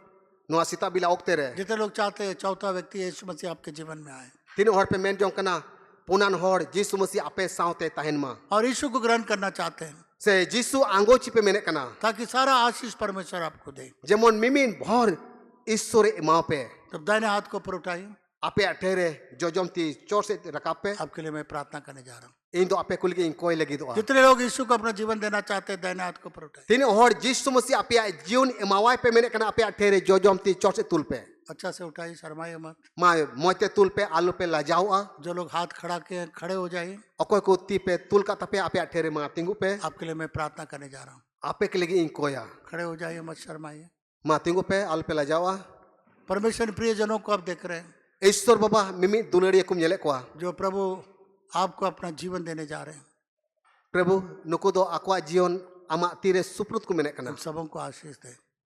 Noa sita bila okte re. जितने लोग चाहते हैं चौथा व्यक्ति यीशु मसीह आपके जीवन में आए Tino hor pe men jong kana punan hor Jisu Masih ape saute tahen ma. और यीशु को ग्रहण करना चाहते हैं, Se Jisu anggo chipe menek kana. ताकि सारा आशीष परमेश्वर आपको दे। Jemon mimin bhor Isure mau pe. तब दाहिने हाथ को ऊपर उठाइए, Ape atere jojom ti chor se rakape. आपके लिए मैं प्रार्थना करने जा रहा हूँ। Indo ape kuligi in koi lagi doa. जितने लोग यीशु को अपना जीवन देना चाहते हैं, दाहिने हाथ को ऊपर उठाइए। Tino hor Jisu Masih ape jiun emawai pe menek kana ape atere jojom ti chor se tulpe. अच्छा से उठाइए, शर्माइए मत। Ma moite tulpe alu pe lajau a. जो लोग हाथ खड़ा के खड़े हो जाइए, Okoy ko ti pe tul ka tape ape atere ma tingu pe. आपके लिए मैं प्रार्थना करने जा रहा हूँ। Ape kuligi in koya. खड़े हो जाइए, मत शर्माइए। Ma tingu pe alu pe lajau a. परमेश्वर प्रिय जनों को आप देख रहे हैं, Isur baba mimi dulari kum nyelek kwa. जो प्रभु आपको अपना जीवन देने जा रहे हैं। Prabhu nuku do akwa jion ama tire suprut ku menek kana. हम सबों को आशीष दे,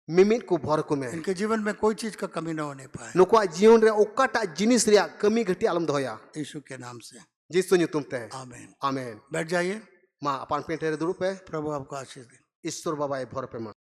Mimit ku bhor ku me. इनके जीवन में कोई चीज का कमी न होने पाए, Nuku jion re okata jinis ria kami gati alam doya. यीशु के नाम से, Jisu nyutum te. आमीन। Amen. बैठ जाइए, Ma apan pentere dulu pe. प्रभु आपको आशीष दे। Isur baba e bhor pe ma.